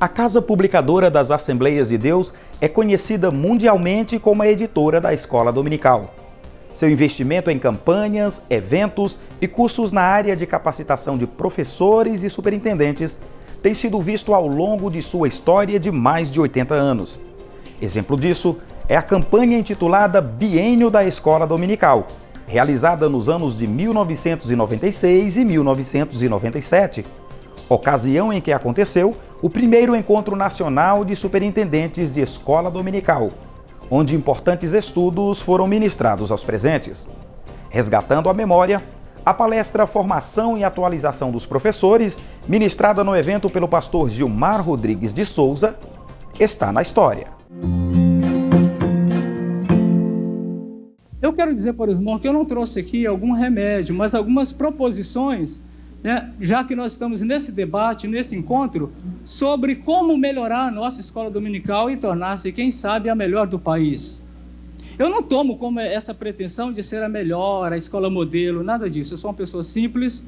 A Casa Publicadora das Assembleias de Deus é conhecida mundialmente como a editora da Escola Dominical. Seu investimento em campanhas, eventos e cursos na área de capacitação de professores e superintendentes tem sido visto ao longo de sua história de mais de 80 anos. Exemplo disso é a campanha intitulada Biênio da Escola Dominical, realizada nos anos de 1996 e 1997, ocasião em que aconteceu o primeiro Encontro Nacional de Superintendentes de Escola Dominical, onde importantes estudos foram ministrados aos presentes. Resgatando a memória, a palestra Formação e Atualização dos Professores, ministrada no evento pelo pastor Gilmar Rodrigues de Souza, está na história. Eu quero dizer para os irmãos que eu não trouxe aqui algum remédio, mas algumas proposições, já que nós estamos nesse debate, nesse encontro, sobre como melhorar a nossa escola dominical e tornar-se, quem sabe, a melhor do país. Eu não tomo como essa pretensão de ser a melhor, a escola modelo, nada disso. Eu sou uma pessoa simples,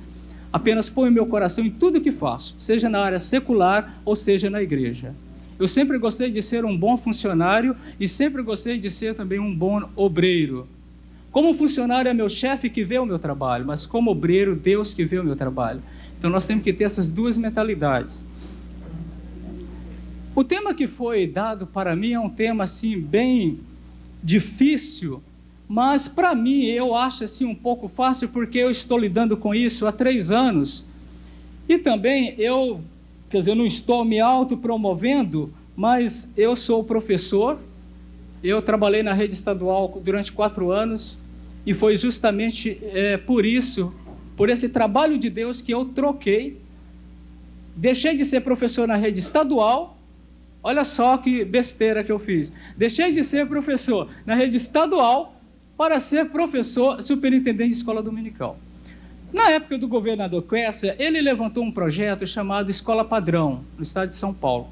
apenas ponho meu coração em tudo que faço, seja na área secular ou seja na igreja. Eu sempre gostei de ser um bom funcionário e sempre gostei de ser também um bom obreiro. Como funcionário é meu chefe que vê o meu trabalho, mas como obreiro, Deus que vê o meu trabalho. Então nós temos que ter essas duas mentalidades. O tema que foi dado para mim é um tema assim bem difícil, mas para mim eu acho assim um pouco fácil porque eu estou lidando com isso há 3 anos. E também eu não estou me autopromovendo, mas eu sou professor. Eu trabalhei na rede estadual durante 4 anos e foi justamente por isso, por esse trabalho de Deus que eu troquei. Deixei de ser professor na rede estadual, olha só que besteira que eu fiz. Deixei de ser professor na rede estadual para ser professor superintendente de escola dominical. Na época do governador Quercia, ele levantou um projeto chamado Escola Padrão, no estado de São Paulo.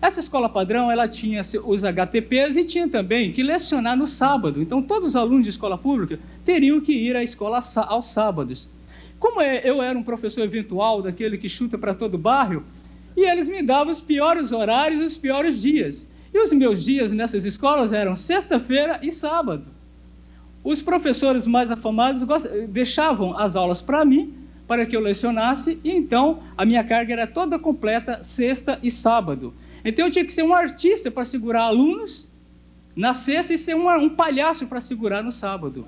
Essa escola padrão, ela tinha os HTPs e tinha também que lecionar no sábado. Então, todos os alunos de escola pública teriam que ir à escola aos sábados. Como eu era um professor eventual, daquele que chuta para todo o bairro, e eles me davam os piores horários e os piores dias. E os meus dias nessas escolas eram sexta-feira e sábado. Os professores mais afamados deixavam as aulas para mim, para que eu lecionasse, e então a minha carga era toda completa sexta e sábado. Então eu tinha que ser um artista para segurar alunos na sexta e ser um palhaço para segurar no sábado.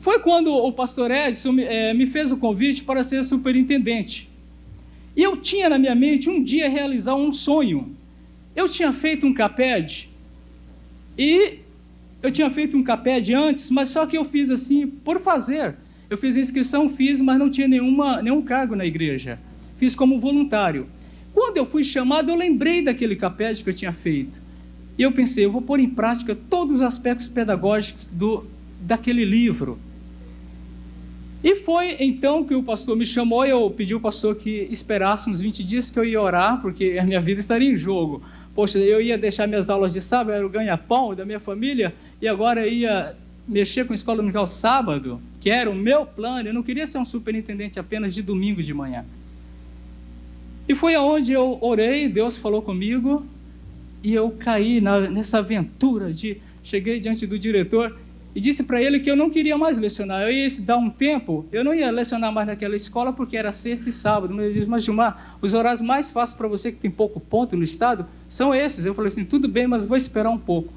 Foi quando o pastor Edson me fez o convite para ser superintendente. E eu tinha na minha mente um dia realizar um sonho. Eu tinha feito um CAPED, e eu tinha feito um CAPED antes, mas só que eu fiz assim, por fazer. Eu fiz a inscrição, mas não tinha nenhum cargo na igreja. Fiz como voluntário. Quando eu fui chamado, eu lembrei daquele CAPED que eu tinha feito. E eu pensei, eu vou pôr em prática todos os aspectos pedagógicos daquele livro. E foi então que o pastor me chamou, e eu pedi ao pastor que esperasse uns 20 dias que eu ia orar, porque a minha vida estaria em jogo. Poxa, eu ia deixar minhas aulas de sábado, era o ganha-pão da minha família, e agora eu ia mexer com a escola dominical sábado, que era o meu plano. Eu não queria ser um superintendente apenas de domingo de manhã. E foi aonde eu orei, Deus falou comigo, e eu caí nessa aventura cheguei diante do diretor e disse para ele que eu não queria mais lecionar. Eu ia dar um tempo, eu não ia lecionar mais naquela escola porque era sexta e sábado. Ele disse, mas Gilmar, os horários mais fáceis para você que tem pouco ponto no estado são esses. Eu falei assim, tudo bem, mas vou esperar um pouco.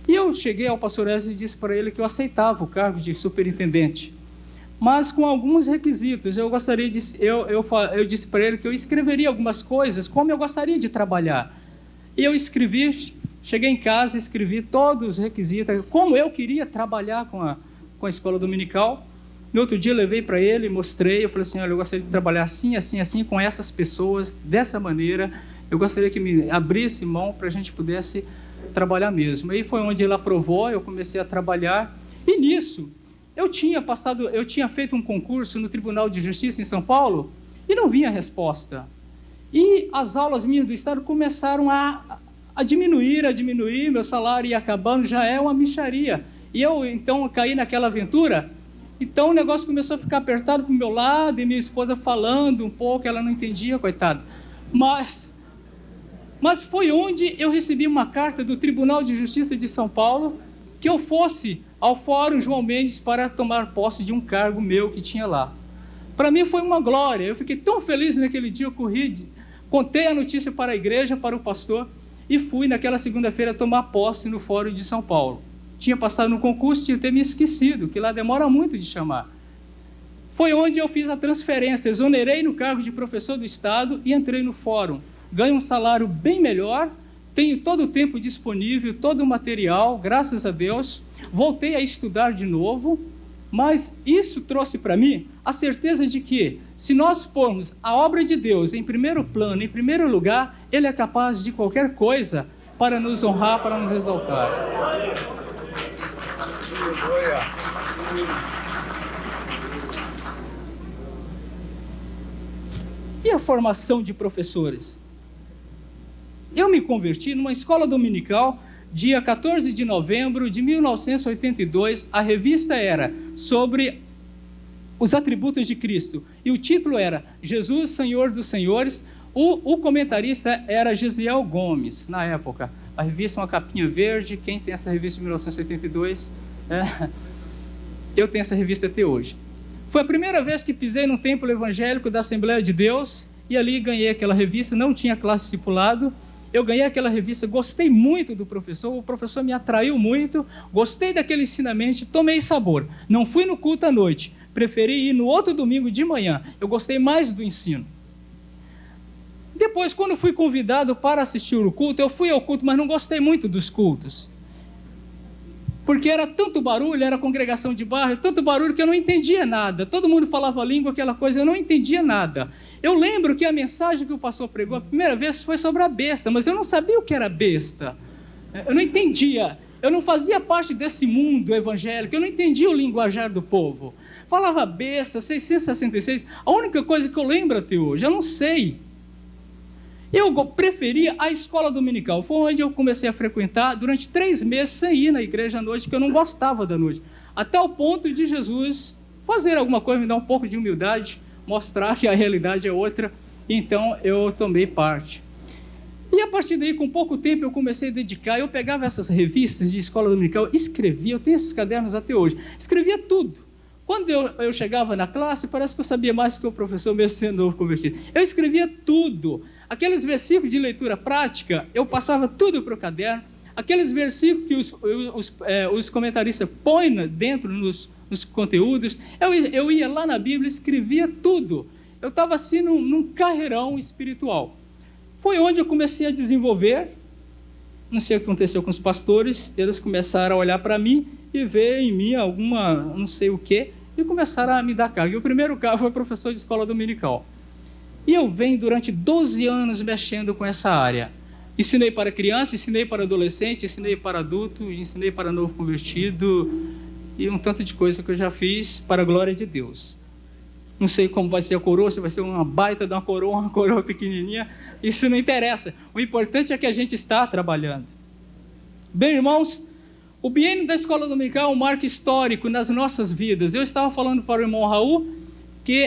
E eu cheguei ao pastor Ezra e disse para ele que eu aceitava o cargo de superintendente, mas com alguns requisitos. Eu disse para ele que eu escreveria algumas coisas, como eu gostaria de trabalhar. E eu escrevi, cheguei em casa, escrevi todos os requisitos, como eu queria trabalhar com a escola dominical. No outro dia eu levei para ele, mostrei, eu falei assim, olha, eu gostaria de trabalhar assim, assim, assim, com essas pessoas, dessa maneira. Eu gostaria que me abrisse mão para a gente pudesse trabalhar mesmo. Aí foi onde ele aprovou, eu comecei a trabalhar, e nisso, eu tinha feito um concurso no Tribunal de Justiça em São Paulo e não vinha resposta. E as aulas minhas do estado começaram a diminuir, meu salário ia acabando, já é uma mixaria. E eu, então, caí naquela aventura. Então, o negócio começou a ficar apertado para o meu lado, e minha esposa falando um pouco, ela não entendia, coitada. Mas Mas foi onde eu recebi uma carta do Tribunal de Justiça de São Paulo que eu fosse ao Fórum João Mendes para tomar posse de um cargo meu que tinha lá. Para mim foi uma glória, eu fiquei tão feliz naquele dia, eu corri, contei a notícia para a igreja, para o pastor, e fui naquela segunda-feira tomar posse no Fórum de São Paulo. Tinha passado no concurso, tinha até me esquecido, que lá demora muito de chamar. Foi onde eu fiz a transferência, exonerei no cargo de professor do Estado e entrei no Fórum. Ganho um salário bem melhor, tenho todo o tempo disponível, todo o material, graças a Deus. Voltei a estudar de novo, mas isso trouxe para mim a certeza de que, se nós pormos a obra de Deus em primeiro plano, em primeiro lugar, Ele é capaz de qualquer coisa para nos honrar, para nos exaltar. E a formação de professores? Eu me converti numa escola dominical, dia 14 de novembro de 1982. A revista era sobre os atributos de Cristo. E o título era Jesus, Senhor dos Senhores. O comentarista era Gesiel Gomes, na época. A revista, uma capinha verde. Quem tem essa revista de 1982? Eu tenho essa revista até hoje. Foi a primeira vez que pisei num templo evangélico da Assembleia de Deus. E ali ganhei aquela revista, não tinha classe discipulado. Eu ganhei aquela revista, gostei muito do professor, o professor me atraiu muito, gostei daquele ensinamento, tomei sabor. Não fui no culto à noite, preferi ir no outro domingo de manhã, eu gostei mais do ensino. Depois, quando fui convidado para assistir o culto, eu fui ao culto, mas não gostei muito dos cultos. Porque era tanto barulho, era congregação de bairro, tanto barulho que eu não entendia nada. Todo mundo falava língua, aquela coisa, eu não entendia nada. Eu lembro que a mensagem que o pastor pregou a primeira vez foi sobre a besta, mas eu não sabia o que era besta. Eu não entendia. Eu não fazia parte desse mundo evangélico, eu não entendia o linguajar do povo. Falava besta, 666, a única coisa que eu lembro até hoje, eu não sei. Eu preferia a escola dominical, foi onde eu comecei a frequentar durante 3 meses sem ir na igreja à noite, porque eu não gostava da noite. Até o ponto de Jesus fazer alguma coisa, me dar um pouco de humildade, mostrar que a realidade é outra, então eu tomei parte. E a partir daí, com pouco tempo, eu comecei a dedicar, eu pegava essas revistas de escola dominical, escrevia, eu tenho esses cadernos até hoje, escrevia tudo. Quando eu chegava na classe, parece que eu sabia mais que o professor, mesmo sendo novo convertido. Eu escrevia tudo. Aqueles versículos de leitura prática, eu passava tudo para o caderno. Aqueles versículos que os comentaristas põem dentro nos conteúdos, eu ia lá na Bíblia, escrevia tudo. Eu estava assim num carreirão espiritual. Foi onde eu comecei a desenvolver, não sei o que aconteceu com os pastores, eles começaram a olhar para mim e ver em mim alguma, não sei o que, e começaram a me dar cargo. E o primeiro cargo foi professor de escola dominical. E eu venho durante 12 anos mexendo com essa área. Ensinei para criança, ensinei para adolescente, ensinei para adulto, ensinei para novo convertido, e um tanto de coisa que eu já fiz para a glória de Deus. Não sei como vai ser a coroa, se vai ser uma baita de uma coroa pequenininha, isso não interessa. O importante é que a gente está trabalhando. Bem, irmãos, o biênio da escola dominical é um marco histórico nas nossas vidas. Eu estava falando para o irmão Raul que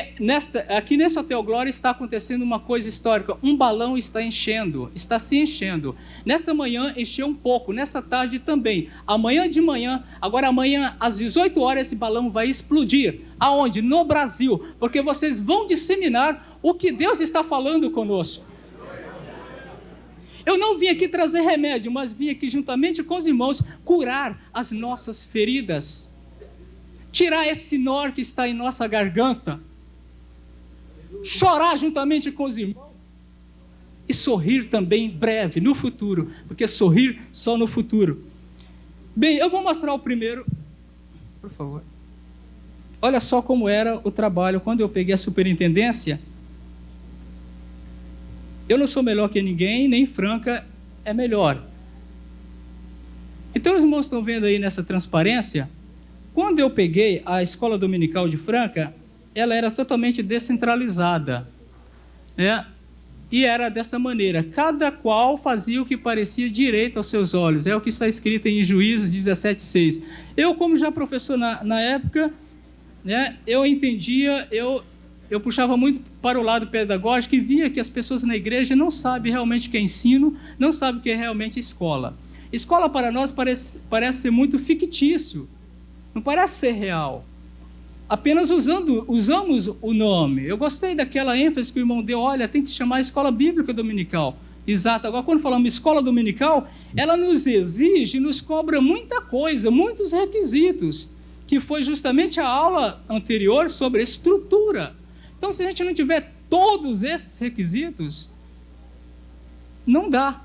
aqui nesse Hotel Glória está acontecendo uma coisa histórica. Um balão está enchendo, está se enchendo. Nessa manhã encheu um pouco, nessa tarde também. Amanhã de manhã, agora amanhã às 18 horas esse balão vai explodir. Aonde? No Brasil, porque vocês vão disseminar o que Deus está falando conosco. Eu não vim aqui trazer remédio, mas vim aqui juntamente com os irmãos curar as nossas feridas. Tirar esse nó que está em nossa garganta. Chorar juntamente com os irmãos. E sorrir também em breve, no futuro. Porque sorrir só no futuro. Bem, eu vou mostrar o primeiro. Por favor. Olha só como era o trabalho quando eu peguei a superintendência. Eu não sou melhor que ninguém, nem Franca é melhor. Então os irmãos estão vendo aí nessa transparência. Quando eu peguei a escola dominical de Franca, ela era totalmente descentralizada, né? E era dessa maneira, cada qual fazia o que parecia direito aos seus olhos, é o que está escrito em Juízes 17:6. Eu, como já professor na época, né, eu entendia, eu eu puxava muito para o lado pedagógico e via que as pessoas na igreja não sabem realmente o que é ensino, não sabem o que é realmente escola. Escola para nós parece ser muito fictício, não parece ser real. Apenas usamos o nome. Eu gostei daquela ênfase que o irmão deu, olha, tem que chamar escola bíblica dominical. Exato. Agora, quando falamos escola dominical, ela nos exige, nos cobra muita coisa, muitos requisitos, que foi justamente a aula anterior sobre a estrutura. Então, se a gente não tiver todos esses requisitos, não dá.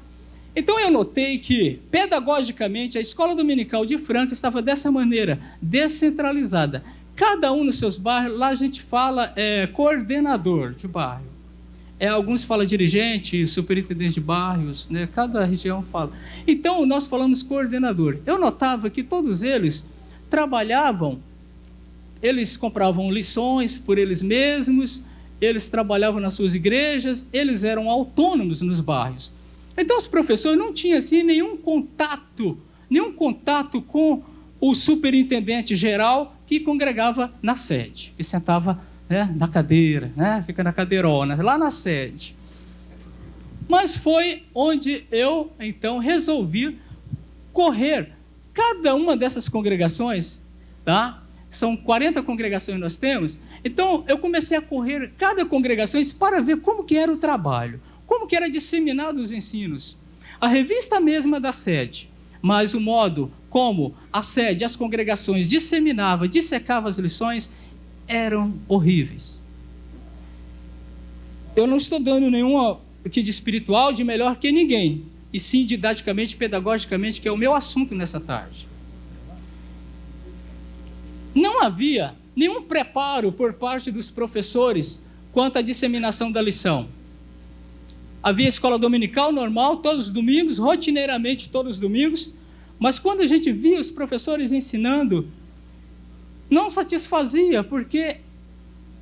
Então, eu notei que, pedagogicamente, a escola dominical de Franca estava dessa maneira, descentralizada. Cada um nos seus bairros, lá a gente fala coordenador de bairro. Alguns falam dirigente, superintendente de bairros, né? Cada região fala. Então, nós falamos coordenador. Eu notava que todos eles trabalhavam, eles compravam lições por eles mesmos, eles trabalhavam nas suas igrejas, eles eram autônomos nos bairros. Então, os professores não tinham assim, nenhum contato com o superintendente geral que congregava na sede, que sentava, né, na cadeira, né, fica na cadeirona, lá na sede. Mas foi onde eu, então, resolvi correr cada uma dessas congregações, tá? São 40 congregações nós temos. Então, eu comecei a correr cada congregação para ver como que era o trabalho, como que era disseminado os ensinos. A revista mesma da sede, mas o modo como a sede, as congregações disseminavam, dissecavam as lições, eram horríveis. Eu não estou dando nenhuma aqui de espiritual, de melhor que ninguém, e sim didaticamente, pedagogicamente, que é o meu assunto nessa tarde. Não havia nenhum preparo por parte dos professores quanto à disseminação da lição. Havia escola dominical normal, todos os domingos, rotineiramente todos os domingos, mas quando a gente via os professores ensinando, não satisfazia, porque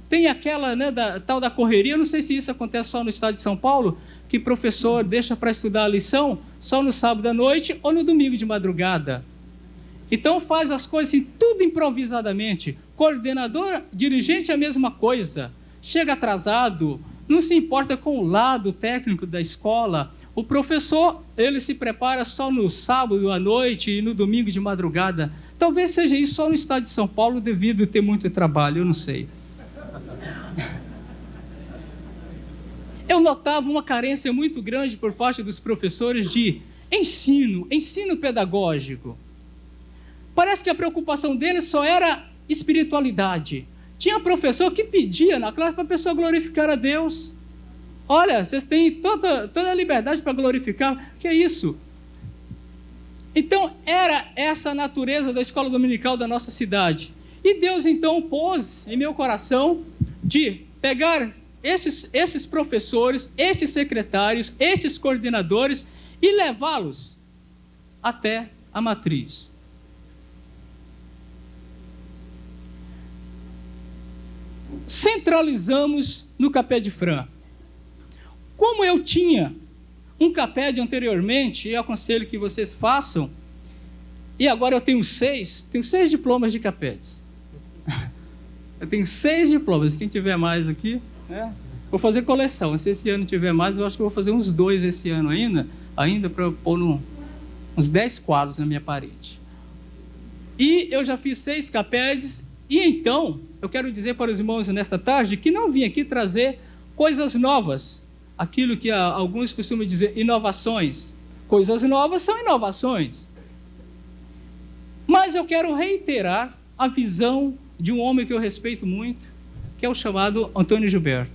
tem aquela, né, tal da correria, não sei se isso acontece só no estado de São Paulo, que professor deixa para estudar a lição só no sábado à noite ou no domingo de madrugada. Então faz as coisas assim, tudo improvisadamente. Coordenador, dirigente é a mesma coisa. Chega atrasado, não se importa com o lado técnico da escola. O professor, ele se prepara só no sábado à noite e no domingo de madrugada. Talvez seja isso só no estado de São Paulo, devido a ter muito trabalho, eu não sei. Eu notava uma carência muito grande por parte dos professores de ensino pedagógico. Parece que a preocupação deles só era espiritualidade. Tinha professor que pedia na classe para a pessoa glorificar a Deus. Olha, vocês têm toda a liberdade para glorificar. Que é isso? Então, era essa a natureza da escola dominical da nossa cidade. E Deus, então, pôs em meu coração de pegar esses professores, esses secretários, esses coordenadores e levá-los até a matriz. Centralizamos no Capé de Fran. Como eu tinha um Capé anteriormente, eu aconselho que vocês façam, e agora eu tenho 6 diplomas de Capés. Eu tenho 6 diplomas, quem tiver mais aqui, vou fazer coleção. Se esse ano tiver mais, eu acho que eu vou fazer uns 2 esse ano ainda para pôr uns 10 quadros na minha parede. E eu já fiz 6 Capés, e então, eu quero dizer para os irmãos nesta tarde que não vim aqui trazer coisas novas, aquilo que alguns costumam dizer inovações. Coisas novas são inovações. Mas eu quero reiterar a visão de um homem que eu respeito muito, que é o chamado Antônio Gilberto.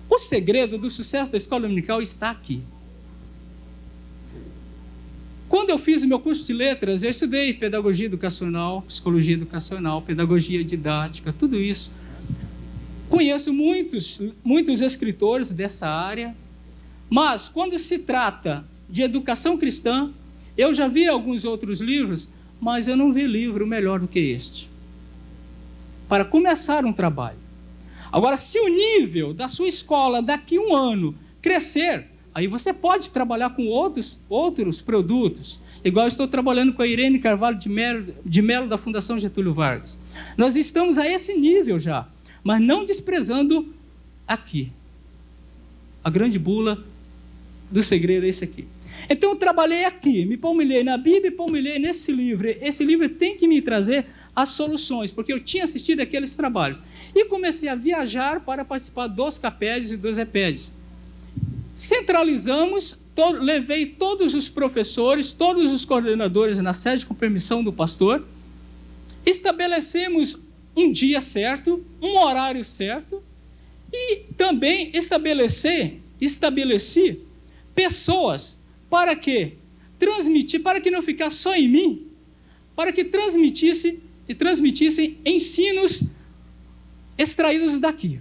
O segredo do sucesso da escola dominical está aqui. Quando eu fiz o meu curso de letras, eu estudei pedagogia educacional, psicologia educacional, pedagogia didática, tudo isso. Conheço muitos escritores dessa área, mas quando se trata de educação cristã, eu já vi alguns outros livros, mas eu não vi livro melhor do que este, para começar um trabalho. Agora, se o nível da sua escola daqui a um ano crescer, aí você pode trabalhar com outros produtos, igual eu estou trabalhando com a Irene Carvalho de Melo da Fundação Getúlio Vargas. Nós estamos a esse nível já. mas não desprezando aqui. A grande bula do segredo é esse aqui. Então eu trabalhei aqui, me palmilhei na Bíblia e palmilhei nesse livro. Esse livro tem que me trazer as soluções, porque eu tinha assistido aqueles trabalhos. E comecei a viajar para participar dos CAPEDs e dos EPEDs. Centralizamos, levei todos os professores, todos os coordenadores na sede com permissão do pastor. Estabelecemos um dia certo, um horário certo, e também estabeleci pessoas para que transmitir, para que não ficasse só em mim, para que transmitissem ensinos extraídos daqui.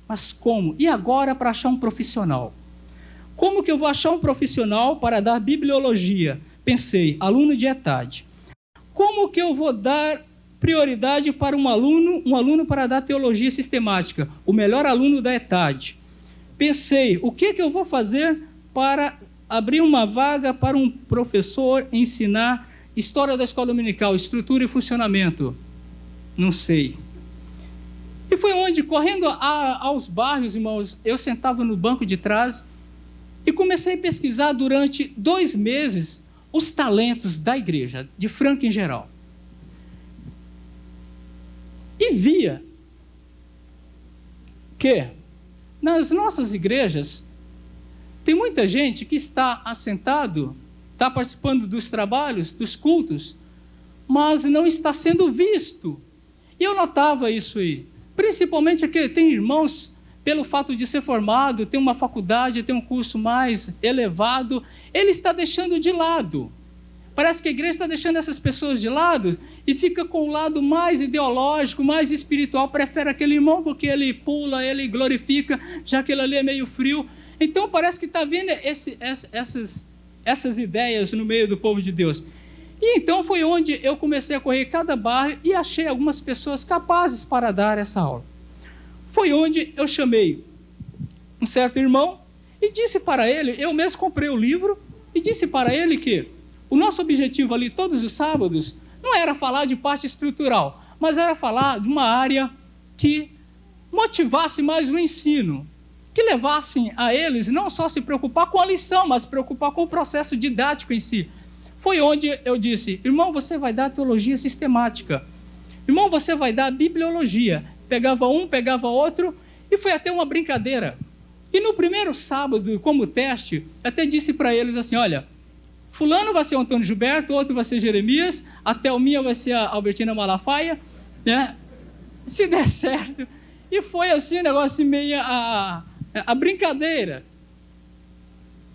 Mas como? E agora para achar um profissional? Como que eu vou achar um profissional para dar bibliologia? Pensei, aluno de ETAD. Como que eu vou dar prioridade para um aluno para dar teologia sistemática? O melhor aluno da ETAD. Pensei, o que eu vou fazer para abrir uma vaga para um professor ensinar história da escola dominical, estrutura e funcionamento? Não sei. E foi onde, correndo aos bairros, irmãos, eu sentava no banco de trás e comecei a pesquisar durante 2 meses os talentos da igreja, de Franca em geral. E via que nas nossas igrejas tem muita gente que está assentado, está participando dos trabalhos, dos cultos, mas não está sendo visto. E eu notava isso aí. Principalmente aqui tem irmãos, pelo fato de ser formado, ter uma faculdade, ter um curso mais elevado, ele está deixando de lado. Parece que a igreja está deixando essas pessoas de lado e fica com o lado mais ideológico, mais espiritual, prefere aquele irmão porque ele pula, ele glorifica, já que ele ali é meio frio. Então parece que está vendo essas ideias no meio do povo de Deus. E então foi onde eu comecei a correr cada bairro e achei algumas pessoas capazes para dar essa aula. Foi onde eu chamei um certo irmão e disse para ele, eu mesmo comprei o livro, e disse para ele que o nosso objetivo ali todos os sábados não era falar de parte estrutural, mas era falar de uma área que motivasse mais o ensino, que levassem a eles não só se preocupar com a lição, mas se preocupar com o processo didático em si. Foi onde eu disse, irmão, você vai dar teologia sistemática. Irmão, você vai dar bibliologia. Pegava um, pegava outro, e foi até uma brincadeira. E no primeiro sábado, como teste, até disse para eles assim, olha, fulano vai ser o Antônio Gilberto, outro vai ser Jeremias, a Thelminha vai ser a Albertina Malafaia, né? Se der certo. E foi assim, um negócio meio a brincadeira.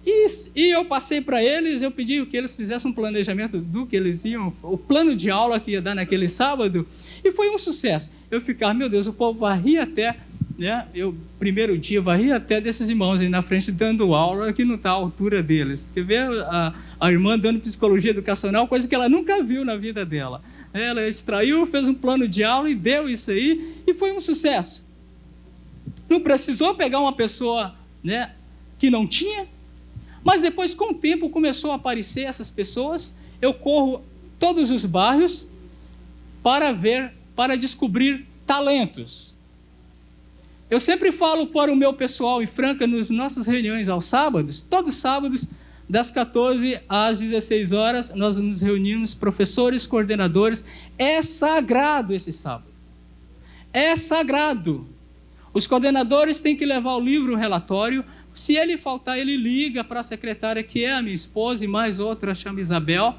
E eu passei para eles, eu pedi que eles fizessem um planejamento do que eles iam, o plano de aula que ia dar naquele sábado, e foi um sucesso. Eu ficava, meu Deus, o povo vai rir até, né? Eu, primeiro dia, vai rir até desses irmãos aí na frente dando aula que não está à altura deles. Quer ver a irmã dando psicologia educacional, coisa que ela nunca viu na vida dela. Ela extraiu, fez um plano de aula e deu isso aí, e foi um sucesso. Não precisou pegar uma pessoa, né, que não tinha, mas depois, com o tempo, começou a aparecer essas pessoas. Eu corro todos os bairros para descobrir talentos. Eu sempre falo para o meu pessoal em Franca, nas nossas reuniões aos sábados, todos os sábados, das 14 às 16 horas, nós nos reunimos, professores, coordenadores. É sagrado esse sábado. É sagrado. Os coordenadores têm que levar o livro, o relatório. Se ele faltar, ele liga para a secretária, que é a minha esposa, e mais outra, chama Isabel.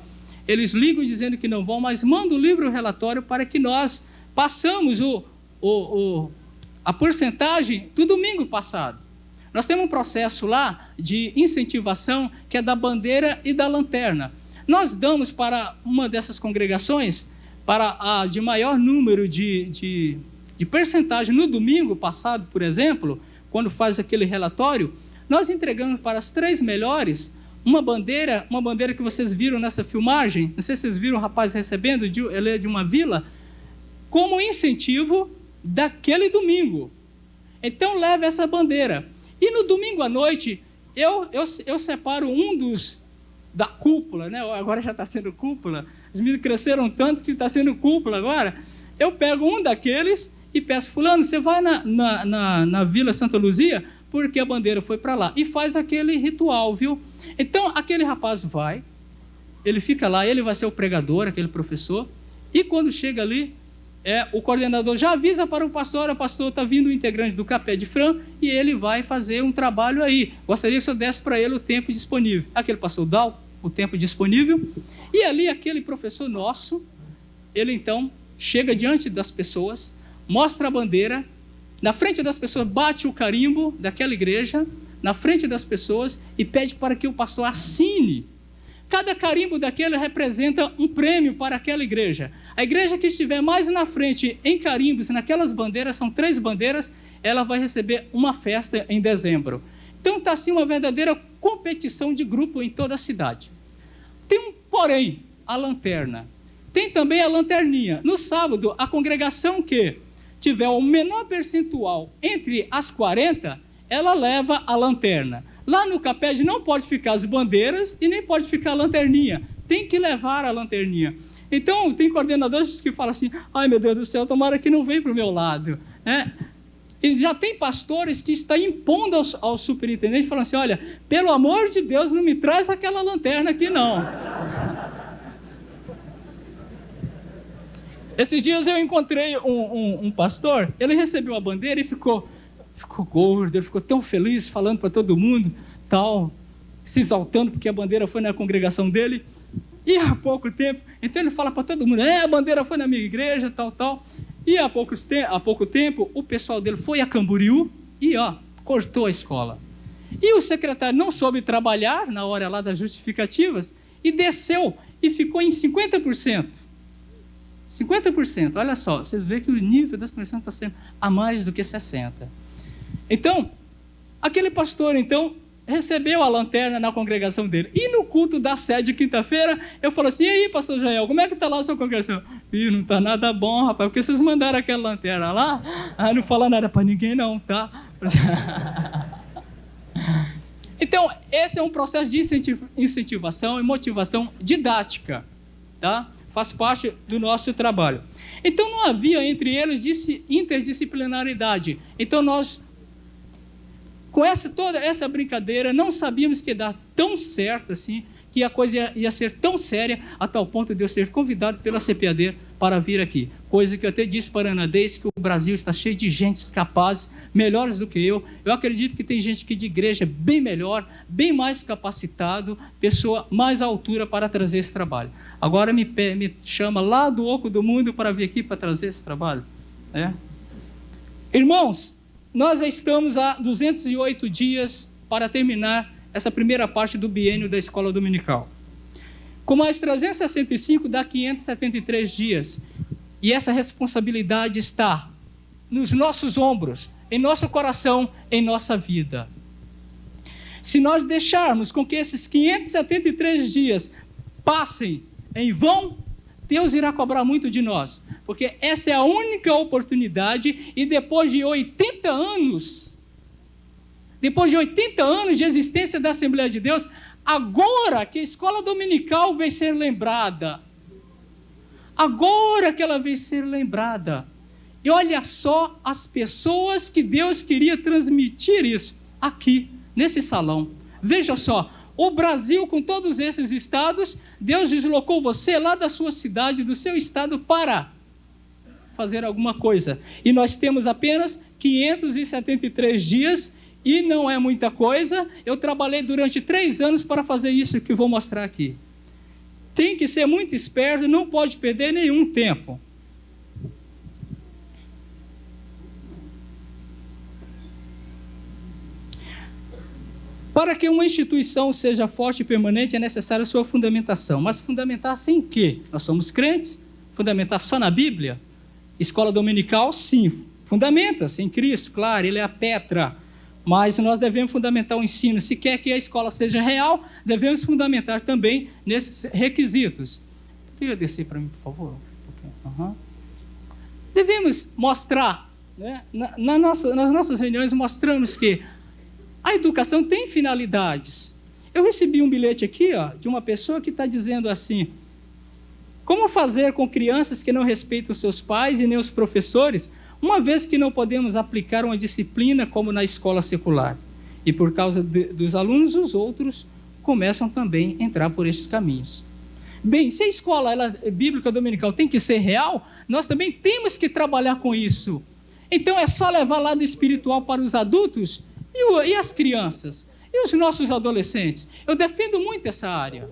Eles ligam dizendo que não vão, mas mandam o livro, o relatório, para que nós passamos a porcentagem do domingo passado. Nós temos um processo lá de incentivação, que é da bandeira e da lanterna. Nós damos para uma dessas congregações, para a de maior número de percentagem no domingo passado, por exemplo, quando faz aquele relatório, nós entregamos para as 3 melhores uma bandeira que vocês viram nessa filmagem, não sei se vocês viram o rapaz recebendo, ele é de uma vila, como incentivo daquele domingo. Então leve essa bandeira. E no domingo à noite, eu separo um da cúpula, né? Agora já está sendo cúpula, os meninos cresceram tanto que está sendo cúpula agora. Eu pego um daqueles e peço, fulano, você vai na Vila Santa Luzia, porque a bandeira foi para lá. E faz aquele ritual, viu? Então, aquele rapaz vai, ele fica lá, ele vai ser o pregador, aquele professor, e quando chega ali, o coordenador já avisa para o pastor está vindo o integrante do Capé de Fran, e ele vai fazer um trabalho aí. Gostaria que o senhor desse para ele o tempo disponível. Aquele pastor dá o tempo disponível, e ali aquele professor nosso, ele então chega diante das pessoas, mostra a bandeira, na frente das pessoas bate o carimbo daquela igreja, na frente das pessoas, e pede para que o pastor assine. Cada carimbo daquele representa um prêmio para aquela igreja. A igreja que estiver mais na frente em carimbos, naquelas bandeiras, são 3 bandeiras, ela vai receber uma festa em dezembro. Então está assim uma verdadeira competição de grupo em toda a cidade. Tem porém, a lanterna. Tem também a lanterninha. No sábado, a congregação que tiver o menor percentual entre as 40, ela leva a lanterna. Lá no Caped não pode ficar as bandeiras e nem pode ficar a lanterninha. Tem que levar a lanterninha. Então, tem coordenadores que falam assim, ai meu Deus do céu, tomara que não venha para o meu lado. E já tem pastores que estão impondo ao superintendente, falando assim, olha, pelo amor de Deus, não me traz aquela lanterna aqui não. Esses dias eu encontrei um pastor, ele recebeu a bandeira e ficou gordo, ele ficou tão feliz, falando para todo mundo, tal, se exaltando porque a bandeira foi na congregação dele. E há pouco tempo, então ele fala para todo mundo, a bandeira foi na minha igreja, tal. E há pouco tempo, o pessoal dele foi a Camboriú e cortou a escola. E o secretário não soube trabalhar na hora lá das justificativas e desceu e ficou em 50%. 50%, olha só, você vê que o nível das pessoas está sendo a mais do que 60%. Então, aquele pastor, então, recebeu a lanterna na congregação dele. E no culto da sede, quinta-feira, eu falo assim, e aí, pastor Jael, como é que está lá a sua congregação? Não está nada bom, rapaz, porque vocês mandaram aquela lanterna lá, não fala nada para ninguém não, tá? Então, esse é um processo de incentivação e motivação didática, tá? Faz parte do nosso trabalho. Então, não havia entre eles interdisciplinaridade. Então, nós, com toda essa brincadeira, não sabíamos que ia dar tão certo assim, que a coisa ia ser tão séria, a tal ponto de eu ser convidado pela CPAD para vir aqui. Coisa que eu até disse para a Ana Deis, que o Brasil está cheio de gente capazes, melhores do que eu. Eu acredito que tem gente aqui de igreja bem melhor, bem mais capacitado, pessoa mais à altura para trazer esse trabalho. Agora me chama lá do oco do mundo para vir aqui para trazer esse trabalho. Irmãos, nós já estamos há 208 dias para terminar essa primeira parte do biênio da escola dominical. Com mais 365 dá 573 dias. E essa responsabilidade está nos nossos ombros, em nosso coração, em nossa vida. Se nós deixarmos com que esses 573 dias passem em vão, Deus irá cobrar muito de nós. Porque essa é a única oportunidade e depois de 80 anos de existência da Assembleia de Deus, agora que a escola dominical vai ser lembrada. Agora que ela vai ser lembrada. E olha só as pessoas que Deus queria transmitir isso aqui, nesse salão. Veja só, o Brasil com todos esses estados, Deus deslocou você lá da sua cidade, do seu estado, para fazer alguma coisa. E nós temos apenas 573 dias e não é muita coisa. Eu trabalhei durante 3 anos para fazer isso que vou mostrar aqui. Tem que ser muito esperto, não pode perder nenhum tempo. Para que uma instituição seja forte e permanente, é necessária a sua fundamentação. Mas fundamentar-se em quê? Nós somos crentes? Fundamentar só na Bíblia? Escola dominical, sim. Fundamenta-se em Cristo, claro, Ele é a Petra. Mas nós devemos fundamentar o ensino. Se quer que a escola seja real, devemos fundamentar também nesses requisitos. Queria descer para mim, por favor? Devemos mostrar, né? Nas nossas reuniões mostramos que a educação tem finalidades. Eu recebi um bilhete aqui, de uma pessoa que está dizendo assim: como fazer com crianças que não respeitam seus pais e nem os professores uma vez que não podemos aplicar uma disciplina como na escola secular. E por causa dos alunos, os outros começam também a entrar por esses caminhos. Bem, se a escola bíblica dominical tem que ser real, nós também temos que trabalhar com isso. Então é só levar lado espiritual para os adultos e as crianças, e os nossos adolescentes. Eu defendo muito essa área.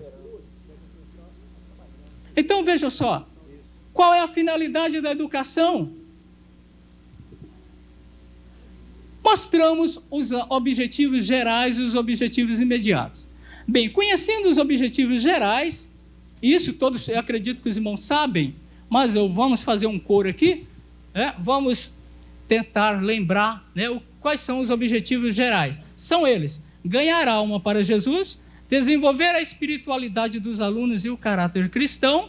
Então veja só, qual é a finalidade da educação? Mostramos os objetivos gerais e os objetivos imediatos. Bem, conhecendo os objetivos gerais, isso todos, eu acredito que os irmãos sabem, mas vamos fazer um coro aqui, vamos tentar lembrar, quais são os objetivos gerais. São eles: ganhar alma para Jesus, desenvolver a espiritualidade dos alunos e o caráter cristão,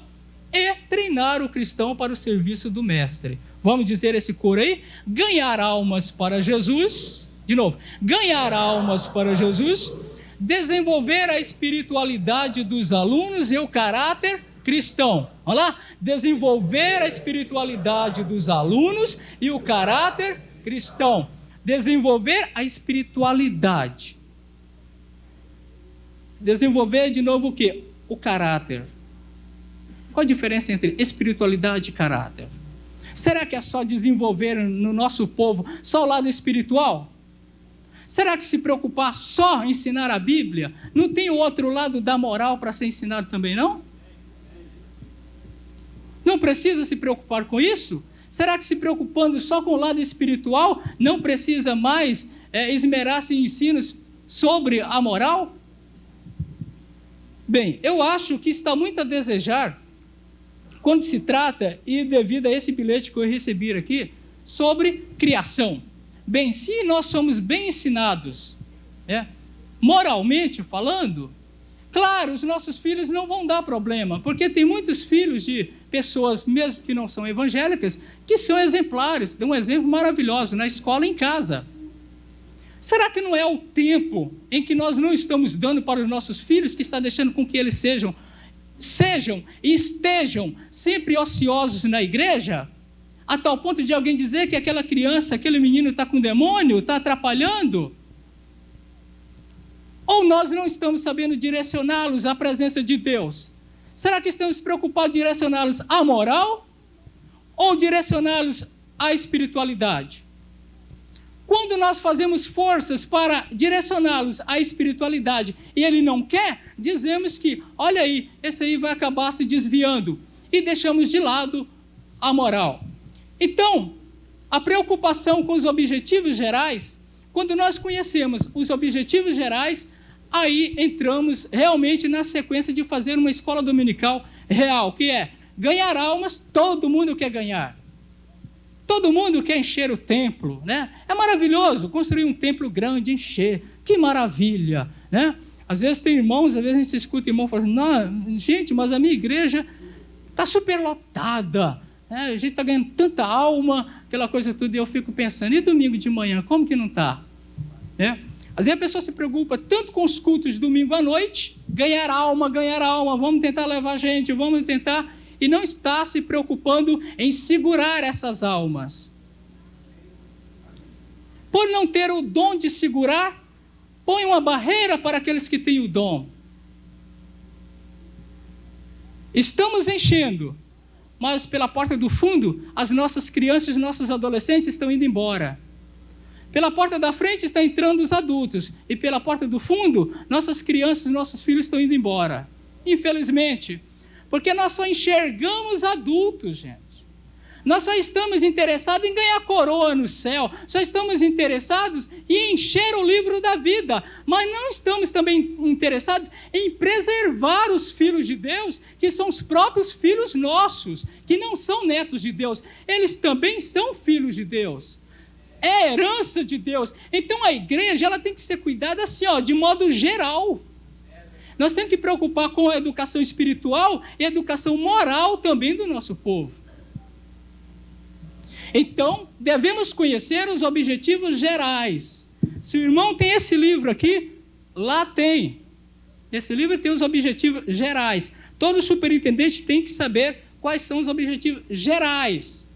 e treinar o cristão para o serviço do mestre. Vamos dizer esse coro aí? Ganhar almas para Jesus, de novo, ganhar almas para Jesus, desenvolver a espiritualidade dos alunos e o caráter cristão. Vamos lá? Desenvolver a espiritualidade dos alunos e o caráter cristão. Desenvolver a espiritualidade. Desenvolver de novo o quê? O caráter. Qual a diferença entre espiritualidade e caráter? Será que é só desenvolver no nosso povo só o lado espiritual? Será que se preocupar só em ensinar a Bíblia, não tem o outro lado da moral para ser ensinado também, não? Não precisa se preocupar com isso? Será que se preocupando só com o lado espiritual, não precisa mais esmerar-se em ensinos sobre a moral? Bem, eu acho que está muito a desejar quando se trata, e devido a esse bilhete que eu recebi aqui, sobre criação. Bem, se nós somos bem ensinados, moralmente falando, claro, os nossos filhos não vão dar problema, porque tem muitos filhos de pessoas, mesmo que não são evangélicas, que são exemplares, dão um exemplo maravilhoso na escola e em casa. Será que não é o tempo em que nós não estamos dando para os nossos filhos que está deixando com que eles sejam e estejam sempre ociosos na igreja, a tal ponto de alguém dizer que aquela criança, aquele menino está com demônio, está atrapalhando? Ou nós não estamos sabendo direcioná-los à presença de Deus? Será que estamos preocupados em direcioná-los à moral ou direcioná-los à espiritualidade? Quando nós fazemos forças para direcioná-los à espiritualidade e ele não quer, dizemos que, olha aí, esse aí vai acabar se desviando, e deixamos de lado a moral. Então, a preocupação com os objetivos gerais, quando nós conhecemos os objetivos gerais, aí entramos realmente na sequência de fazer uma escola dominical real, que é ganhar almas, todo mundo quer ganhar. Todo mundo quer encher o templo, né? É maravilhoso construir um templo grande, encher, que maravilha, né? Às vezes tem irmãos, às vezes a gente escuta irmão falando, não, gente, mas a minha igreja está superlotada, né? A gente está ganhando tanta alma, aquela coisa tudo, e eu fico pensando, e domingo de manhã, como que não está? Né? Às vezes a pessoa se preocupa tanto com os cultos de domingo à noite, ganhar alma, vamos tentar levar gente, vamos tentar... E não está se preocupando em segurar essas almas. Por não ter o dom de segurar, põe uma barreira para aqueles que têm o dom. Estamos enchendo, mas pela porta do fundo, as nossas crianças e nossos adolescentes estão indo embora. Pela porta da frente estão entrando os adultos, e pela porta do fundo, nossas crianças e nossos filhos estão indo embora. Infelizmente, porque nós só enxergamos adultos, gente. Nós só estamos interessados em ganhar coroa no céu, só estamos interessados em encher o livro da vida, mas não estamos também interessados em preservar os filhos de Deus, que são os próprios filhos nossos, que não são netos de Deus, eles também são filhos de Deus. É herança de Deus. Então a igreja ela tem que ser cuidada assim, de modo geral. Nós temos que preocupar com a educação espiritual e a educação moral também do nosso povo. Então, devemos conhecer os objetivos gerais. Se o irmão tem esse livro aqui, lá tem. Esse livro tem os objetivos gerais. Todo superintendente tem que saber quais são os objetivos gerais.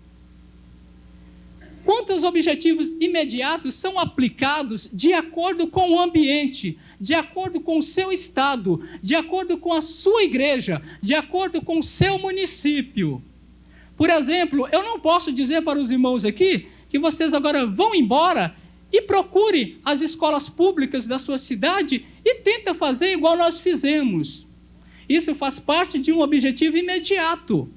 Quantos objetivos imediatos são aplicados de acordo com o ambiente, de acordo com o seu estado, de acordo com a sua igreja, de acordo com o seu município? Por exemplo, eu não posso dizer para os irmãos aqui que vocês agora vão embora e procure as escolas públicas da sua cidade e tenta fazer igual nós fizemos. Isso faz parte de um objetivo imediato.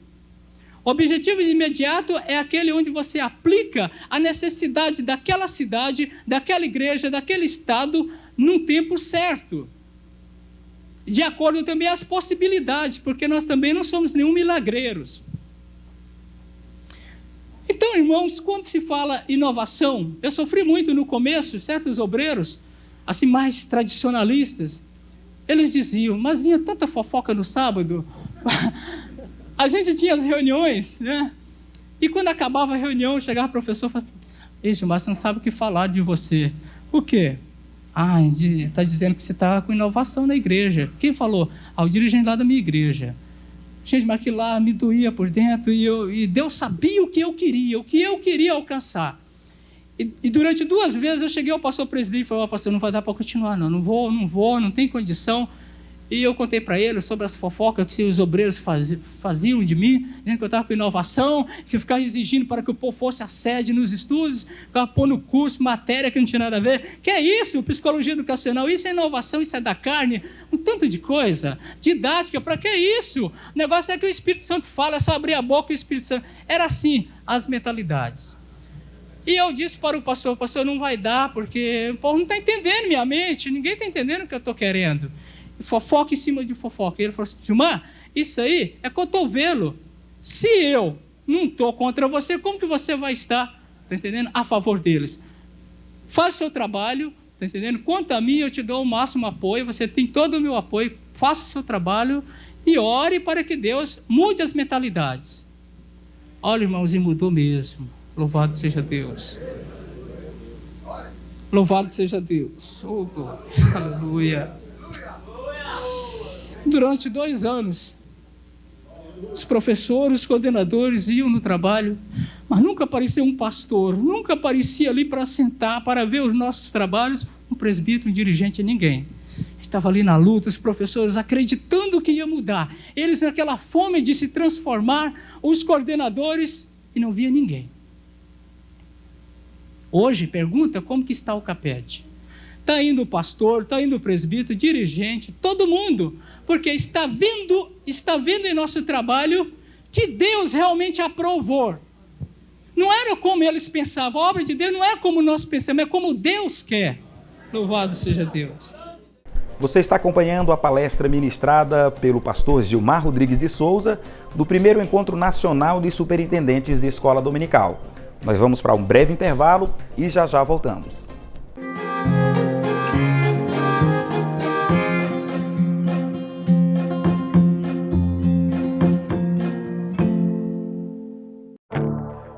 O objetivo imediato é aquele onde você aplica a necessidade daquela cidade, daquela igreja, daquele estado, num tempo certo. De acordo também às possibilidades, porque nós também não somos nenhum milagreiros. Então, irmãos, quando se fala inovação, eu sofri muito no começo, certos obreiros, assim mais tradicionalistas, eles diziam, mas vinha tanta fofoca no sábado... A gente tinha as reuniões, né? E quando acabava a reunião, chegava o professor e falava assim, ei, Gilmar, você não sabe o que falar de você. O quê? Está dizendo que você está com inovação na igreja. Quem falou? O dirigente lá da minha igreja. Gente, mas aquilo lá me doía por dentro e Deus sabia o que eu queria alcançar. E durante 2 vezes eu cheguei ao pastor presidente e falei, pastor, não vai dar para continuar, não vou, não tem condição. E eu contei para ele sobre as fofocas que os obreiros faziam de mim, dizendo que eu estava com inovação, que eu ficava exigindo para que o povo fosse a sede nos estudos, ficava pondo curso, matéria que não tinha nada a ver. Que é isso? Psicologia educacional, isso é inovação, isso é da carne, um tanto de coisa. Didática, para que isso? O negócio é que o Espírito Santo fala, é só abrir a boca e o Espírito Santo... Era assim, as mentalidades. E eu disse para o pastor, não vai dar, porque o povo não está entendendo minha mente, ninguém está entendendo o que eu estou querendo. Fofoca em cima de fofoca. E ele falou assim, Gilmar, isso aí é cotovelo. Se eu não estou contra você, como que você vai estar, tá entendendo, a favor deles? Faça o seu trabalho, tá entendendo? Quanto a mim, eu te dou o máximo apoio, você tem todo o meu apoio, faça o seu trabalho e ore para que Deus mude as mentalidades. Olha, irmãos, e mudou mesmo. Louvado seja Deus. Louvado seja Deus. Oh, glória. Aleluia. Durante 2 anos, os professores, os coordenadores iam no trabalho, mas nunca aparecia um pastor, nunca aparecia ali para sentar, para ver os nossos trabalhos, um presbítero, um dirigente, ninguém. Estava ali na luta, os professores acreditando que ia mudar. Eles naquela fome de se transformar, os coordenadores, e não via ninguém. Hoje, pergunta como que está o Caped. Está indo o pastor, está indo o presbítero, dirigente, todo mundo, porque está vendo em nosso trabalho que Deus realmente aprovou. Não era como eles pensavam, a obra de Deus não é como nós pensamos, é como Deus quer. Louvado seja Deus. Você está acompanhando a palestra ministrada pelo pastor Gilmar Rodrigues de Souza, do primeiro Encontro Nacional de Superintendentes de Escola Dominical. Nós vamos para um breve intervalo e já voltamos.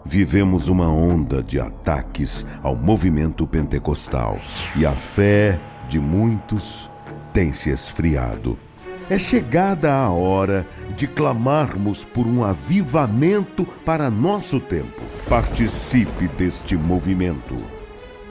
Vivemos uma onda de ataques ao movimento pentecostal e a fé de muitos tem se esfriado. É chegada a hora de clamarmos por um avivamento para nosso tempo. Participe deste movimento.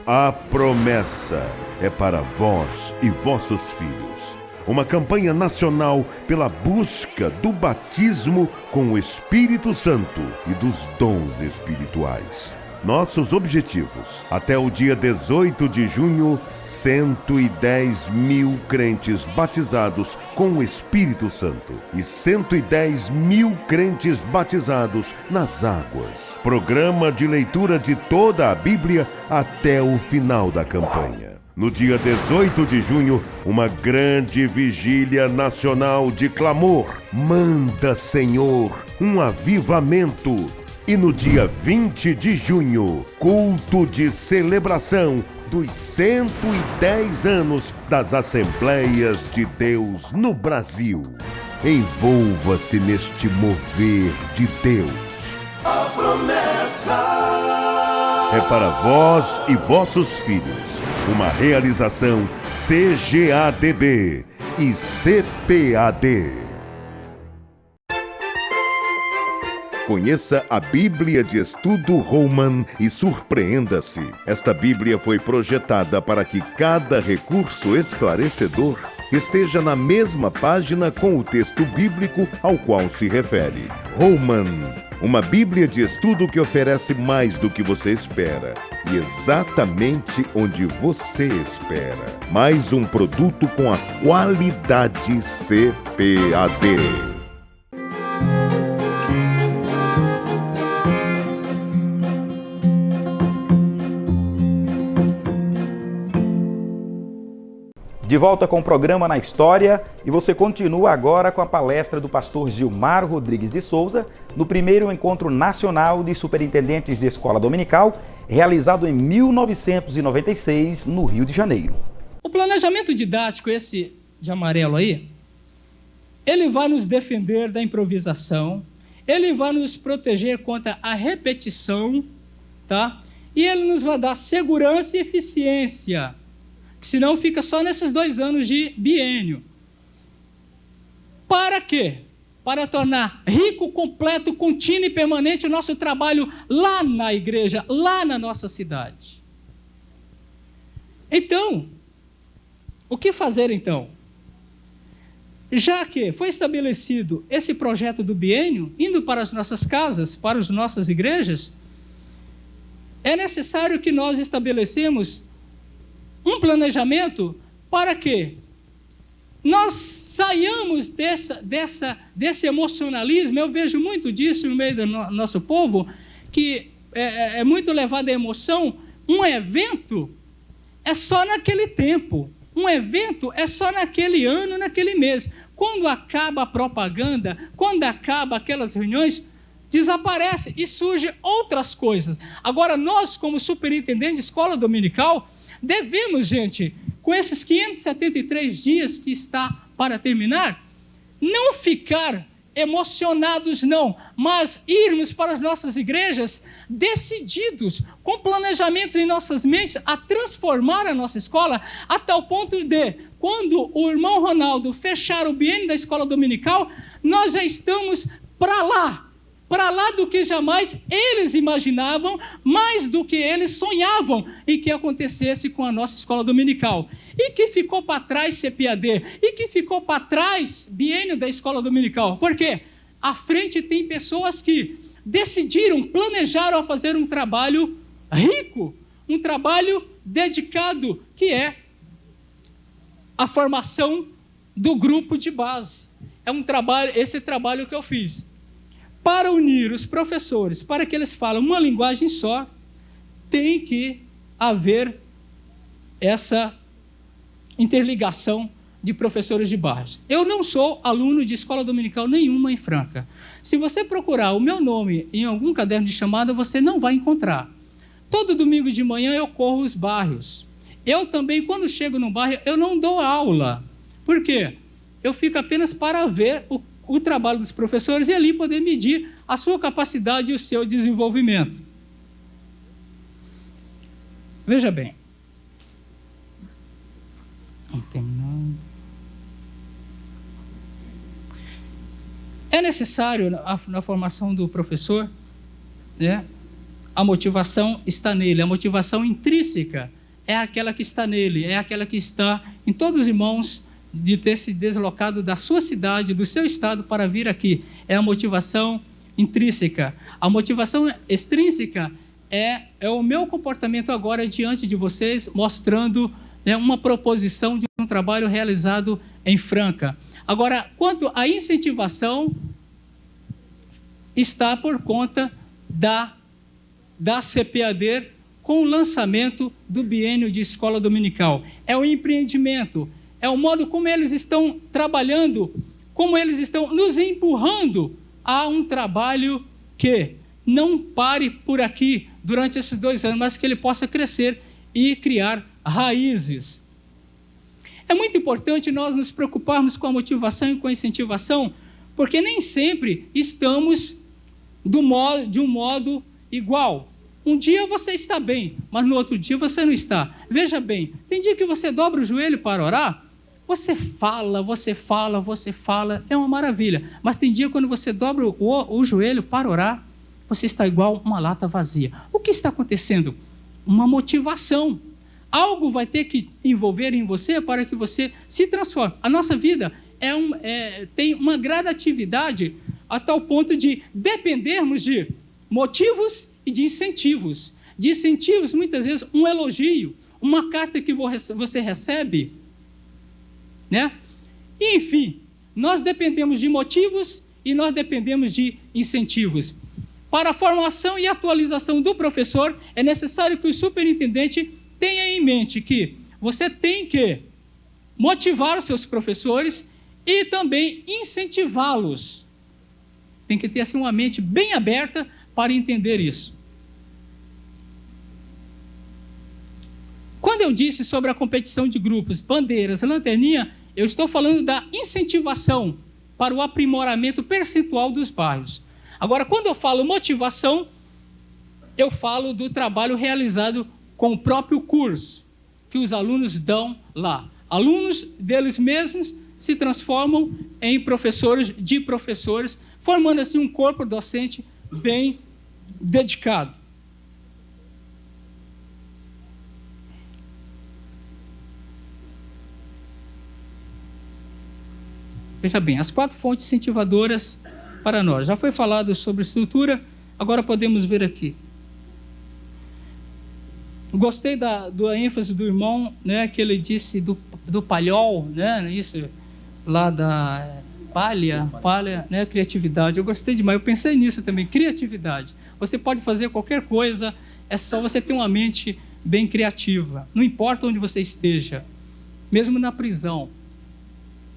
A promessa é para vós e vossos filhos. Uma campanha nacional pela busca do batismo com o Espírito Santo e dos dons espirituais. Nossos objetivos: até o dia 18 de junho, 110 mil crentes batizados com o Espírito Santo e 110 mil crentes batizados nas águas. Programa de leitura de toda a Bíblia até o final da campanha. No dia 18 de junho, uma grande vigília nacional de clamor. Manda, Senhor, um avivamento. E no dia 20 de junho, culto de celebração dos 110 anos das Assembleias de Deus no Brasil. Envolva-se neste mover de Deus. A promessa é para vós e vossos filhos. Uma realização CGADB e CPAD. Conheça a Bíblia de Estudo Holman e surpreenda-se. Esta Bíblia foi projetada para que cada recurso esclarecedor esteja na mesma página com o texto bíblico ao qual se refere. Holman, uma Bíblia de estudo que oferece mais do que você espera e exatamente onde você espera. Mais um produto com a qualidade CPAD. De volta com o programa Na História, e você continua agora com a palestra do pastor Gilmar Rodrigues de Souza no primeiro Encontro Nacional de Superintendentes de Escola Dominical, realizado em 1996, no Rio de Janeiro. O planejamento didático, esse de amarelo aí, ele vai nos defender da improvisação, ele vai nos proteger contra a repetição, tá? E ele nos vai dar segurança e eficiência, senão fica só nesses 2 anos de biênio. Para quê? Para tornar rico, completo, contínuo e permanente o nosso trabalho lá na igreja, lá na nossa cidade. Então, o que fazer então? Já que foi estabelecido esse projeto do biênio, indo para as nossas casas, para as nossas igrejas, é necessário que nós estabelecemos um planejamento para que nós saiamos desse emocionalismo. Eu vejo muito disso no meio do nosso povo, que é muito levado à emoção. Um evento é só naquele tempo, um evento é só naquele ano, naquele mês. Quando acaba a propaganda, quando acaba aquelas reuniões, desaparece e surgem outras coisas. Agora, nós, como superintendente de escola dominical, devemos, gente, com esses 573 dias que está para terminar, não ficar emocionados, não, mas irmos para as nossas igrejas decididos, com planejamento em nossas mentes, a transformar a nossa escola, a tal ponto de, quando o irmão Ronaldo fechar o biênio da escola dominical, nós já estamos para lá do que jamais eles imaginavam, mais do que eles sonhavam e que acontecesse com a nossa escola dominical. E que ficou para trás CPAD, e que ficou para trás biênio da escola dominical. Por quê? À frente tem pessoas que decidiram, planejaram a fazer um trabalho rico, um trabalho dedicado, que é a formação do grupo de base. É um trabalho, esse trabalho que eu fiz. Para unir os professores, para que eles falem uma linguagem só, tem que haver essa interligação de professores de bairros. Eu não sou aluno de escola dominical nenhuma em Franca. Se você procurar o meu nome em algum caderno de chamada, você não vai encontrar. Todo domingo de manhã eu corro os bairros. Eu também, quando chego no bairro, eu não dou aula. Por quê? Eu fico apenas para ver o trabalho dos professores e ali poder medir a sua capacidade e o seu desenvolvimento. Veja bem. Terminando. É necessário, na formação do professor, né, a motivação está nele, a motivação intrínseca é aquela que está nele, é aquela que está em todos os irmãos, de ter se deslocado da sua cidade, do seu estado, para vir aqui. É a motivação intrínseca. A motivação extrínseca é o meu comportamento agora diante de vocês, mostrando, né, uma proposição de um trabalho realizado em Franca. Agora, quanto à incentivação, está por conta da CPAD com o lançamento do biênio de escola dominical. É o empreendimento, é o modo como eles estão trabalhando, como eles estão nos empurrando a um trabalho que não pare por aqui durante esses 2 anos, mas que ele possa crescer e criar raízes. É muito importante nós nos preocuparmos com a motivação e com a incentivação, porque nem sempre estamos de um modo igual. Um dia você está bem, mas no outro dia você não está. Veja bem, tem dia que você dobra o joelho para orar, Você fala, é uma maravilha. Mas tem dia quando você dobra o joelho para orar, você está igual uma lata vazia. O que está acontecendo? Uma motivação. Algo vai ter que envolver em você para que você se transforme. A nossa vida tem uma gradatividade a tal ponto de dependermos de motivos e de incentivos. De incentivos, muitas vezes, um elogio, uma carta que você recebe, né? E, enfim, nós dependemos de motivos e nós dependemos de incentivos. Para a formação e atualização do professor, é necessário que o superintendente tenha em mente que você tem que motivar os seus professores e também incentivá-los. Tem que ter assim, uma mente bem aberta para entender isso. Quando eu disse sobre a competição de grupos, bandeiras, lanterninha, eu estou falando da incentivação para o aprimoramento percentual dos bairros. Agora, quando eu falo motivação, eu falo do trabalho realizado com o próprio curso, que os alunos dão lá. Alunos deles mesmos se transformam em professores de professores, formando assim um corpo docente bem dedicado. Veja bem, as 4 fontes incentivadoras para nós. Já foi falado sobre estrutura, agora podemos ver aqui. Gostei da ênfase do irmão, né, que ele disse do palhol, né, isso lá da palha, né, criatividade. Eu gostei demais, eu pensei nisso também, criatividade. Você pode fazer qualquer coisa, é só você ter uma mente bem criativa, não importa onde você esteja, mesmo na prisão.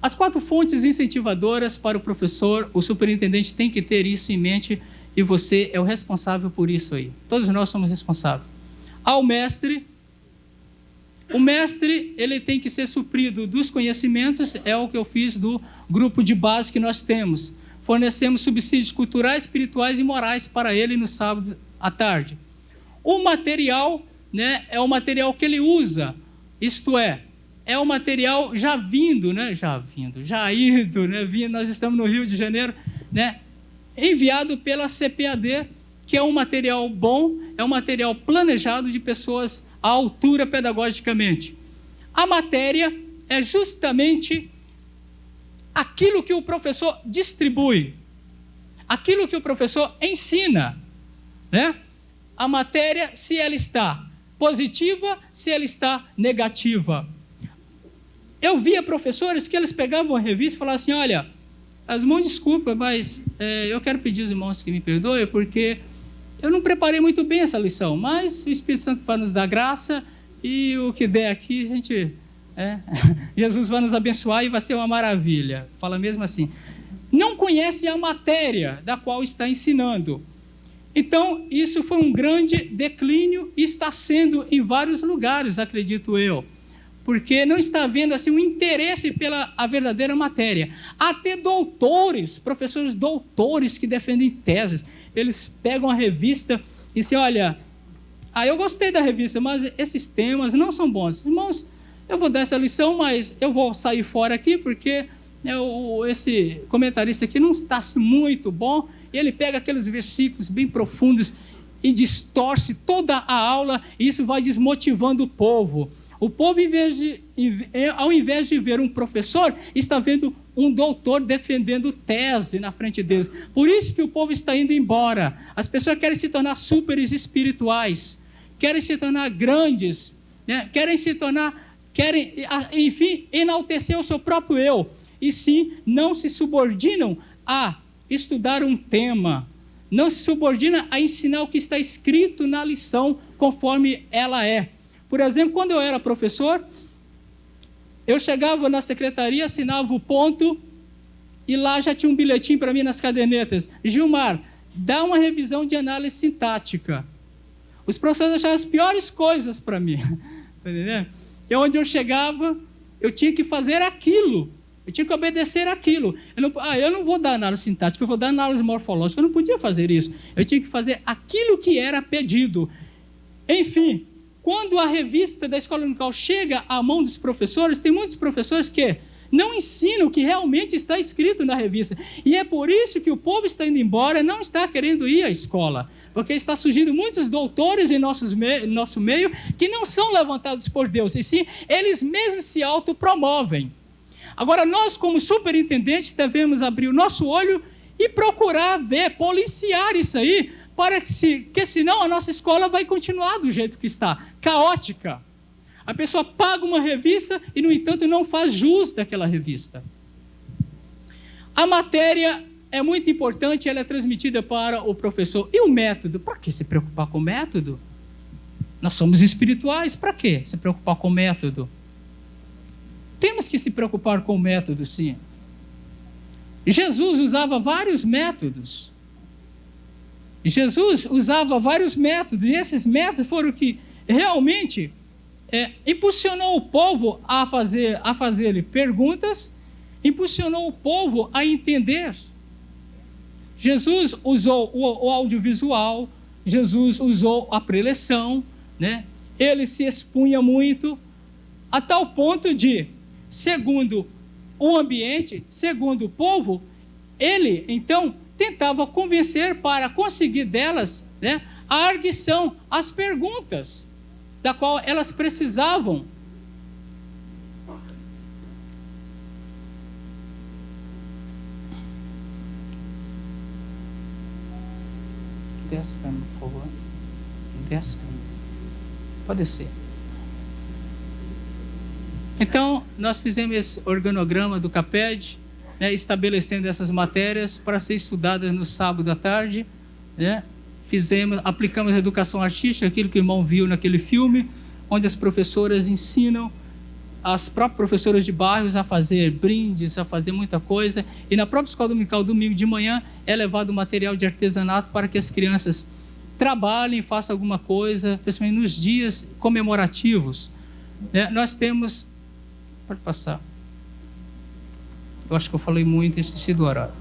As 4 fontes incentivadoras para o professor, o superintendente tem que ter isso em mente e você é o responsável por isso aí. Todos nós somos responsáveis. Ao mestre, o mestre ele tem que ser suprido dos conhecimentos, é o que eu fiz do grupo de base que nós temos. Fornecemos subsídios culturais, espirituais e morais para ele no sábado à tarde. O material, né, é o material que ele usa, isto é o material já ido, né, nós estamos no Rio de Janeiro, né, enviado pela CPAD, que é um material bom, é um material planejado de pessoas à altura pedagogicamente. A matéria é justamente aquilo que o professor distribui, aquilo que o professor ensina, né? A matéria, se ela está positiva, se ela está negativa. Eu via professores que eles pegavam a revista e falavam assim, olha, as mãos desculpa, mas eu quero pedir aos irmãos que me perdoem, porque eu não preparei muito bem essa lição, mas o Espírito Santo vai nos dar graça e o que der aqui, a gente, Jesus vai nos abençoar e vai ser uma maravilha. Fala mesmo assim. Não conhece a matéria da qual está ensinando. Então, isso foi um grande declínio e está sendo em vários lugares, acredito eu. Porque não está havendo assim, um interesse pela a verdadeira matéria. Há até doutores, professores doutores que defendem teses. Eles pegam a revista e dizem, olha, eu gostei da revista, mas esses temas não são bons. Irmãos, eu vou dar essa lição, mas eu vou sair fora aqui, porque esse comentarista aqui não está muito bom. E ele pega aqueles versículos bem profundos e distorce toda a aula, e isso vai desmotivando o povo. O povo, ao invés de ver um professor, está vendo um doutor defendendo tese na frente deles. Por isso que o povo está indo embora. As pessoas querem se tornar súperes espirituais, querem se tornar grandes, né? querem, enfim, enaltecer o seu próprio eu. E sim, não se subordinam a estudar um tema, não se subordinam a ensinar o que está escrito na lição conforme ela é. Por exemplo, quando eu era professor, eu chegava na secretaria, assinava o ponto, e lá já tinha um bilhetinho para mim nas cadernetas. Gilmar, dá uma revisão de análise sintática. Os professores achavam as piores coisas para mim. Tá entendendo? E onde eu chegava, eu tinha que fazer aquilo. Eu tinha que obedecer aquilo. Eu não vou dar análise sintática, eu vou dar análise morfológica. Eu não podia fazer isso. Eu tinha que fazer aquilo que era pedido. Enfim, quando a revista da escola dominical chega à mão dos professores, tem muitos professores que não ensinam o que realmente está escrito na revista. E é por isso que o povo está indo embora, não está querendo ir à escola. Porque está surgindo muitos doutores em nosso meio que não são levantados por Deus, e sim, eles mesmos se autopromovem. Agora, nós, como superintendentes, devemos abrir o nosso olho e procurar ver, policiar isso aí, porque senão a nossa escola vai continuar do jeito que está, caótica. A pessoa paga uma revista e, no entanto, não faz jus daquela revista. A matéria é muito importante, ela é transmitida para o professor. E o método? Para que se preocupar com o método? Nós somos espirituais, para que se preocupar com o método? Temos que se preocupar com o método, sim. Jesus usava vários métodos. Jesus usava vários métodos, e esses métodos foram que realmente impulsionou o povo a fazer-lhe perguntas, impulsionou o povo a entender. Jesus usou o audiovisual, Jesus usou a preleção, né? Ele se expunha muito, a tal ponto de, segundo o ambiente, segundo o povo, ele, então, tentava convencer para conseguir delas, né, a arguição, as perguntas, da qual elas precisavam. Desce para mim, por favor. Desce para mim. Pode ser. Então, nós fizemos esse organograma do CAPED, né, estabelecendo essas matérias para ser estudadas no sábado à tarde, né? Aplicamos a educação artística, aquilo que o irmão viu naquele filme, onde as professoras ensinam as próprias professoras de bairros a fazer brindes, a fazer muita coisa, e na própria escola dominical, domingo de manhã, é levado material de artesanato para que as crianças trabalhem, façam alguma coisa, principalmente nos dias comemorativos. Nós temos... Pode passar. Eu acho que eu falei muito e esqueci do horário.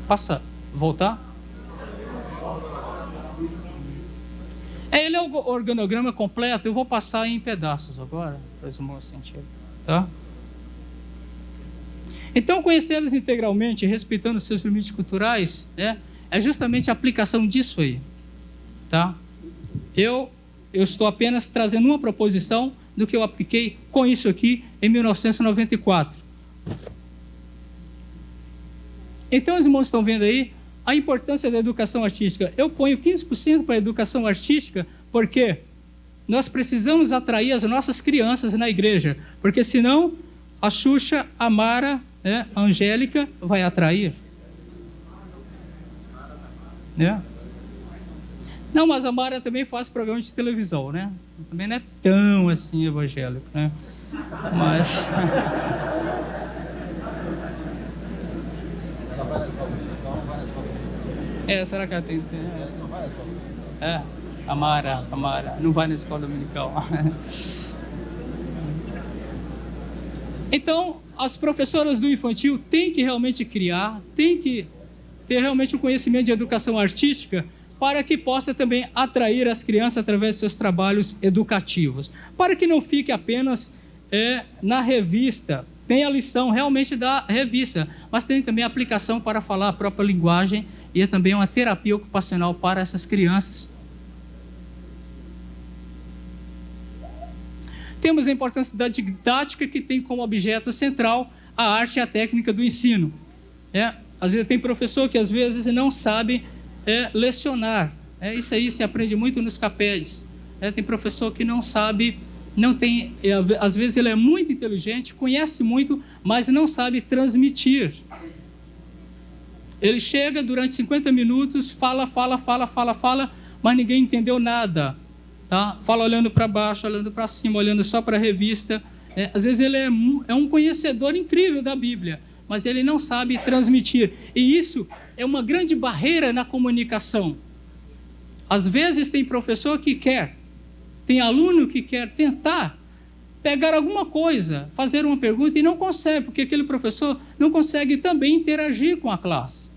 Passa, voltar? Ele é o organograma completo, eu vou passar em pedaços agora, para os irmãos sentirem, tá? Então, conhecê-los integralmente, respeitando os seus limites culturais, né, é justamente a aplicação disso aí, tá? Eu estou apenas trazendo uma proposição do que eu apliquei com isso aqui em 1994. Então, os irmãos estão vendo aí a importância da educação artística. Eu ponho 15% para a educação artística porque nós precisamos atrair as nossas crianças na igreja, porque senão a Xuxa, a Mara, né, a Angélica vai atrair. Né? Não, mas a Mara também faz programa de televisão, né? Também não é tão assim evangélico, né? Mas... será que ela tem... A Mara não vai na escola dominical. Então, as professoras do infantil têm que realmente criar, têm que ter realmente um conhecimento de educação artística para que possa também atrair as crianças através de seus trabalhos educativos, para que não fique apenas na revista. Tem a lição realmente da revista, mas tem também a aplicação para falar a própria linguagem e é também uma terapia ocupacional para essas crianças. Temos a importância da didática, que tem como objeto central a arte e a técnica do ensino. Às vezes tem professor que às vezes não sabe lecionar. Isso aí se aprende muito nos CAPEDs. Tem professor que não sabe, não tem, às vezes ele é muito inteligente, conhece muito, mas não sabe transmitir. Ele chega durante 50 minutos, fala, mas ninguém entendeu nada. Tá? Fala olhando para baixo, olhando para cima, olhando só para a revista. Às vezes ele é um conhecedor incrível da Bíblia, mas ele não sabe transmitir. E isso é uma grande barreira na comunicação. Às vezes tem professor que quer, tem aluno que quer tentar pegar alguma coisa, fazer uma pergunta e não consegue, porque aquele professor não consegue também interagir com a classe.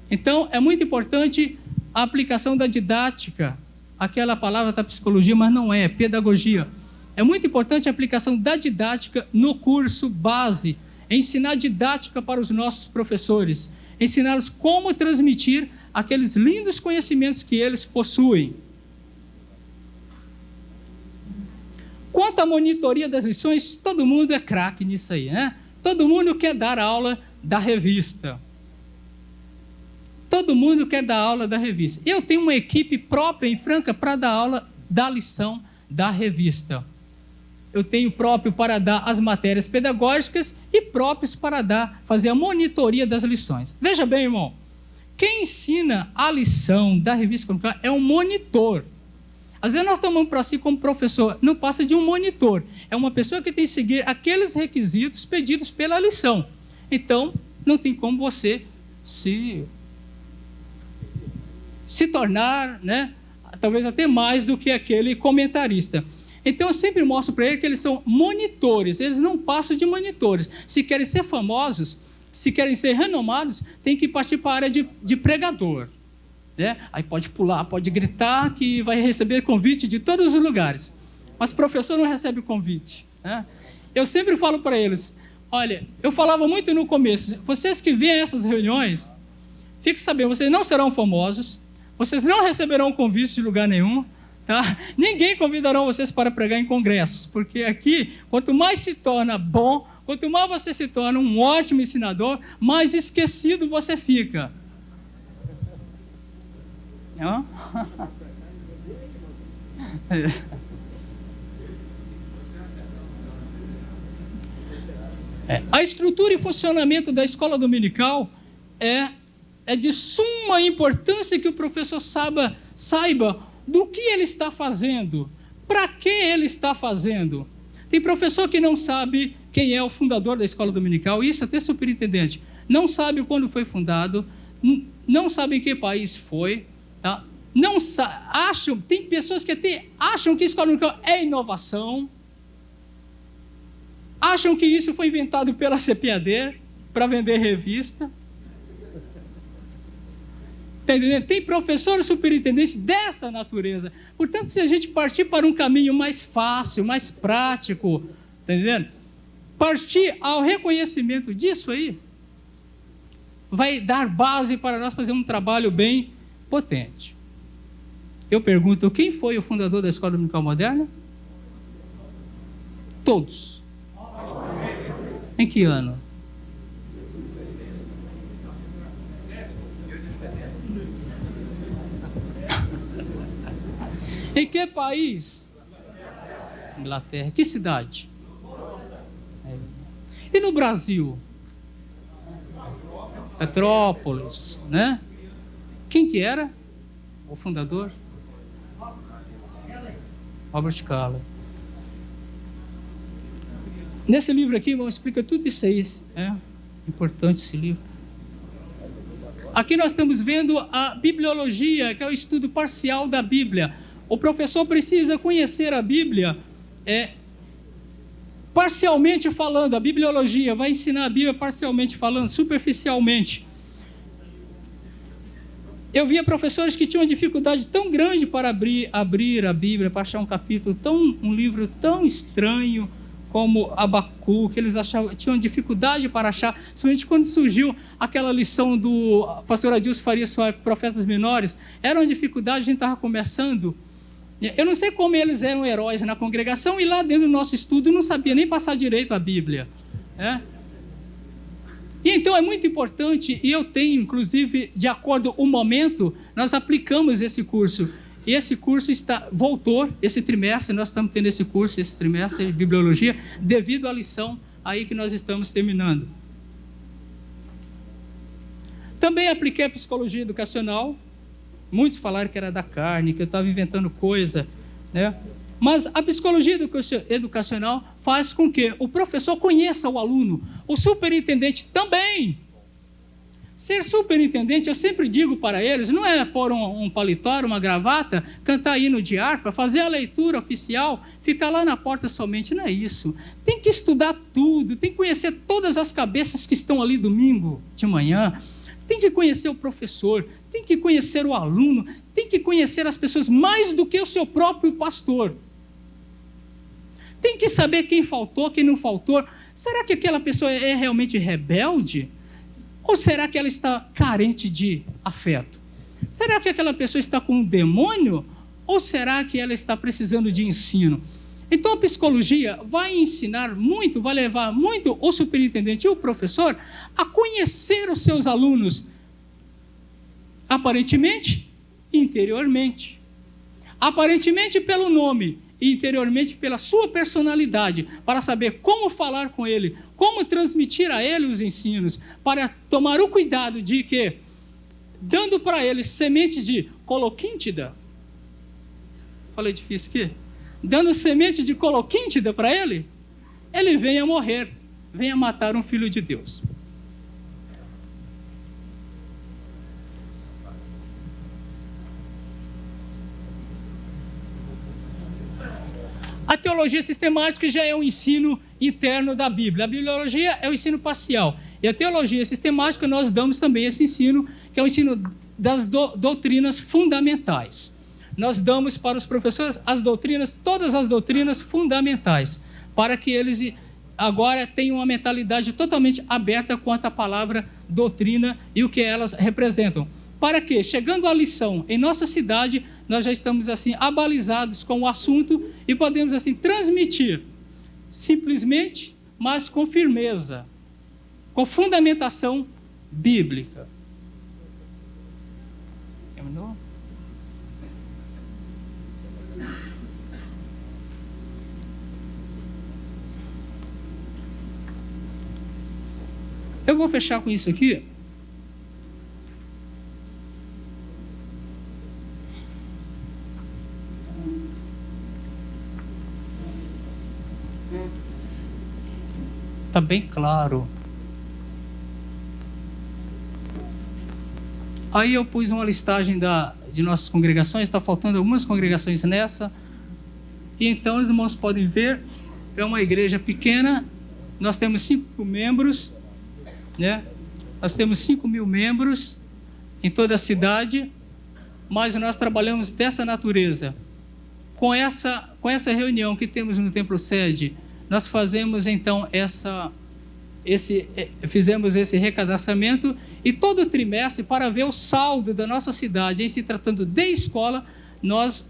Então, é muito importante a aplicação da didática. Aquela palavra da psicologia, mas não é pedagogia. É muito importante a aplicação da didática no curso base, ensinar didática para os nossos professores, ensiná-los como transmitir aqueles lindos conhecimentos que eles possuem. Quanto à monitoria das lições, todo mundo é craque nisso aí, né? Todo mundo quer dar aula da revista. Todo mundo quer dar aula da revista. Eu tenho uma equipe própria em Franca para dar aula da lição da revista. Eu tenho próprio para dar as matérias pedagógicas e próprios para fazer a monitoria das lições. Veja bem, irmão, quem ensina a lição da revista curricular é um monitor. Às vezes nós tomamos para si como professor, não passa de um monitor. É uma pessoa que tem que seguir aqueles requisitos pedidos pela lição. Então, não tem como você se tornar, né, talvez até mais do que aquele comentarista. Então, eu sempre mostro para ele que eles são monitores, eles não passam de monitores. Se querem ser famosos, se querem ser renomados, tem que partir para a área de pregador. Né? Aí pode pular, pode gritar que vai receber convite de todos os lugares. Mas o professor não recebe convite. Né? Eu sempre falo para eles, olha, eu falava muito no começo, vocês que vêm a essas reuniões, fiquem sabendo, vocês não serão famosos, vocês não receberão convite de lugar nenhum, tá? Ninguém convidará vocês para pregar em congressos, porque aqui, quanto mais se torna bom, quanto mais você se torna um ótimo ensinador, mais esquecido você fica. A estrutura e funcionamento da escola dominical é de suma importância que o professor saiba do que ele está fazendo, para que ele está fazendo. Tem professor que não sabe quem é o fundador da escola dominical, isso até superintendente, não sabe quando foi fundado, não sabe em que país foi, tá? Tem pessoas que até acham que a escola dominical é inovação, acham que isso foi inventado pela CPAD para vender revista. Tem professores superintendentes dessa natureza. Portanto, se a gente partir para um caminho mais fácil, mais prático, tá entendendo? Partir ao reconhecimento disso aí, vai dar base para nós fazer um trabalho bem potente. Eu pergunto, quem foi o fundador da Escola Dominical Moderna? Todos. Em que ano? Em que país? Inglaterra. Que cidade? E no Brasil? Petrópolis, né? Quem que era o fundador? Robert Calais. Nesse livro aqui, irmão, explica tudo isso aí. É importante esse livro. Aqui nós estamos vendo a bibliologia, que é o estudo parcial da Bíblia. O professor precisa conhecer a Bíblia parcialmente falando. A bibliologia vai ensinar a Bíblia parcialmente falando, superficialmente. Eu via professores que tinham uma dificuldade tão grande para abrir a Bíblia, para achar um livro tão estranho como Abacu, que eles tinham dificuldade para achar, principalmente quando surgiu aquela lição do pastor Adilson Faria Soares, Profetas Menores, era uma dificuldade, a gente estava começando. Eu não sei como eles eram heróis na congregação e lá dentro do nosso estudo não sabia nem passar direito a Bíblia. Né? E então é muito importante, e eu tenho, inclusive, de acordo com o momento, nós aplicamos esse curso. E esse curso voltou, esse trimestre, nós estamos tendo esse curso, esse trimestre de bibliologia, devido à lição aí que nós estamos terminando. Também apliquei a psicologia educacional. Muitos falaram que era da carne, que eu estava inventando coisa, né? Mas a psicologia educacional faz com que o professor conheça o aluno, o superintendente também. Ser superintendente, eu sempre digo para eles, não é pôr um paletó, uma gravata, cantar hino de harpa, fazer a leitura oficial, ficar lá na porta somente, não é isso. Tem que estudar tudo, tem que conhecer todas as cabeças que estão ali domingo de manhã, tem que conhecer o professor, tem que conhecer o aluno, tem que conhecer as pessoas mais do que o seu próprio pastor. Tem que saber quem faltou, quem não faltou. Será que aquela pessoa é realmente rebelde? Ou será que ela está carente de afeto? Será que aquela pessoa está com um demônio? Ou será que ela está precisando de ensino? Então a psicologia vai ensinar muito, vai levar muito o superintendente e o professor a conhecer os seus alunos, aparentemente e interiormente. Aparentemente pelo nome, e interiormente pela sua personalidade, para saber como falar com ele, como transmitir a ele os ensinos, para tomar o cuidado de que, dando para ele semente de coloquíntida, falei difícil aqui, dando semente de coloquíntida para ele, ele venha morrer, venha matar um filho de Deus. A teologia sistemática já é um ensino interno da Bíblia. A bibliologia é o ensino parcial. E a teologia sistemática nós damos também esse ensino, que é o ensino das doutrinas fundamentais. Nós damos para os professores as doutrinas, todas as doutrinas fundamentais, para que eles agora tenham uma mentalidade totalmente aberta quanto à palavra doutrina e o que elas representam. Para que, chegando à lição em nossa cidade, nós já estamos assim abalizados com o assunto e podemos assim transmitir simplesmente, mas com firmeza, com fundamentação bíblica. Terminou? Eu vou fechar com isso aqui. Está bem claro. Aí eu pus uma listagem de nossas congregações, está faltando algumas congregações nessa. E então os irmãos podem ver, é uma igreja pequena, nós temos 5 membros, né? Nós temos 5.000 membros em toda a cidade, mas nós trabalhamos dessa natureza. Com essa reunião que temos no Templo Sede, nós fazemos então fizemos esse recadastramento e todo trimestre, para ver o saldo da nossa cidade em se tratando de escola, nós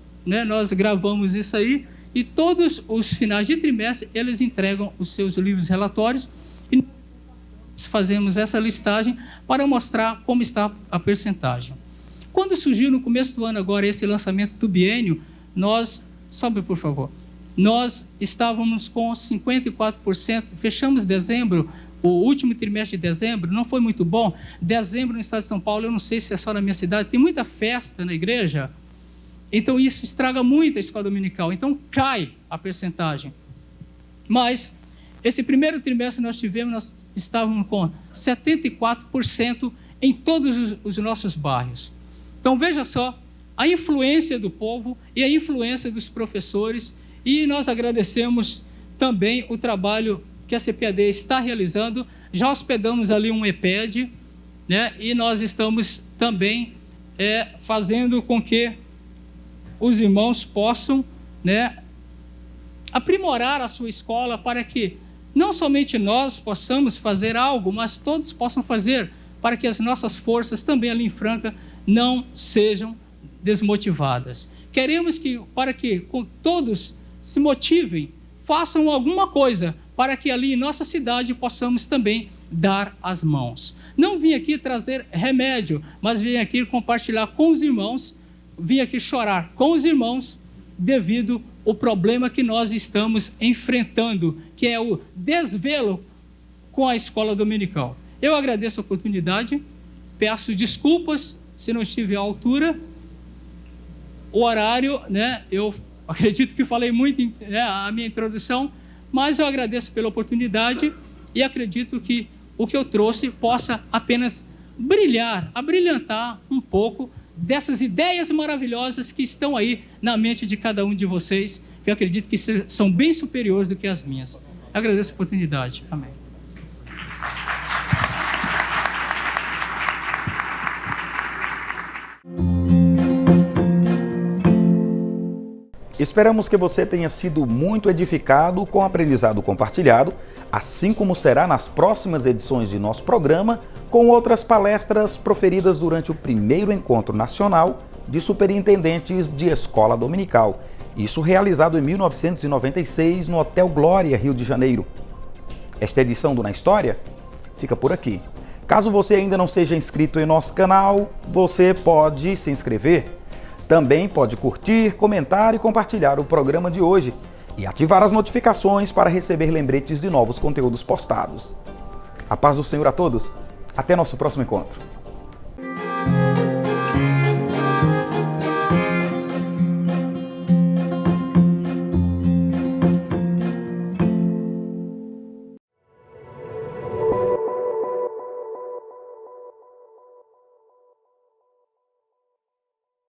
gravamos isso aí e todos os finais de trimestre eles entregam os seus livros relatórios e fazemos essa listagem para mostrar como está a percentagem. Quando surgiu no começo do ano agora esse lançamento do biênio, sobe por favor, nós estávamos com 54%, fechamos dezembro, o último trimestre de dezembro, não foi muito bom. Dezembro no estado de São Paulo, eu não sei se é só na minha cidade, tem muita festa na igreja, então isso estraga muito a escola dominical, então cai a percentagem. Mas esse primeiro trimestre nós estávamos com 74% em todos os nossos bairros. Então veja só, a influência do povo e a influência dos professores. E nós agradecemos também o trabalho que a CPAD está realizando. Já hospedamos ali um EPED, né? E nós estamos também fazendo com que os irmãos possam, né, aprimorar a sua escola para que não somente nós possamos fazer algo, mas todos possam fazer, para que as nossas forças também ali em Franca não sejam desmotivadas. Queremos para que todos se motivem, façam alguma coisa para que ali em nossa cidade possamos também dar as mãos. Não vim aqui trazer remédio, mas vim aqui compartilhar com os irmãos, vim aqui chorar com os irmãos devido ao problema que nós estamos enfrentando, que é o desvelo com a escola dominical. Eu agradeço a oportunidade, peço desculpas se não estive à altura. O horário, né, eu acredito que falei muito, né, a minha introdução, mas eu agradeço pela oportunidade e acredito que o que eu trouxe possa apenas abrilhantar um pouco dessas ideias maravilhosas que estão aí na mente de cada um de vocês, que eu acredito que são bem superiores do que as minhas. Eu agradeço a oportunidade. Amém. Esperamos que você tenha sido muito edificado com o aprendizado compartilhado, assim como será nas próximas edições de nosso programa, com outras palestras proferidas durante o primeiro Encontro Nacional de Superintendentes de Escola Dominical, isso realizado em 1996 no Hotel Glória, Rio de Janeiro. Esta edição do Na História fica por aqui. Caso você ainda não seja inscrito em nosso canal, você pode se inscrever. Também pode curtir, comentar e compartilhar o programa de hoje e ativar as notificações para receber lembretes de novos conteúdos postados. A paz do Senhor a todos. Até nosso próximo encontro.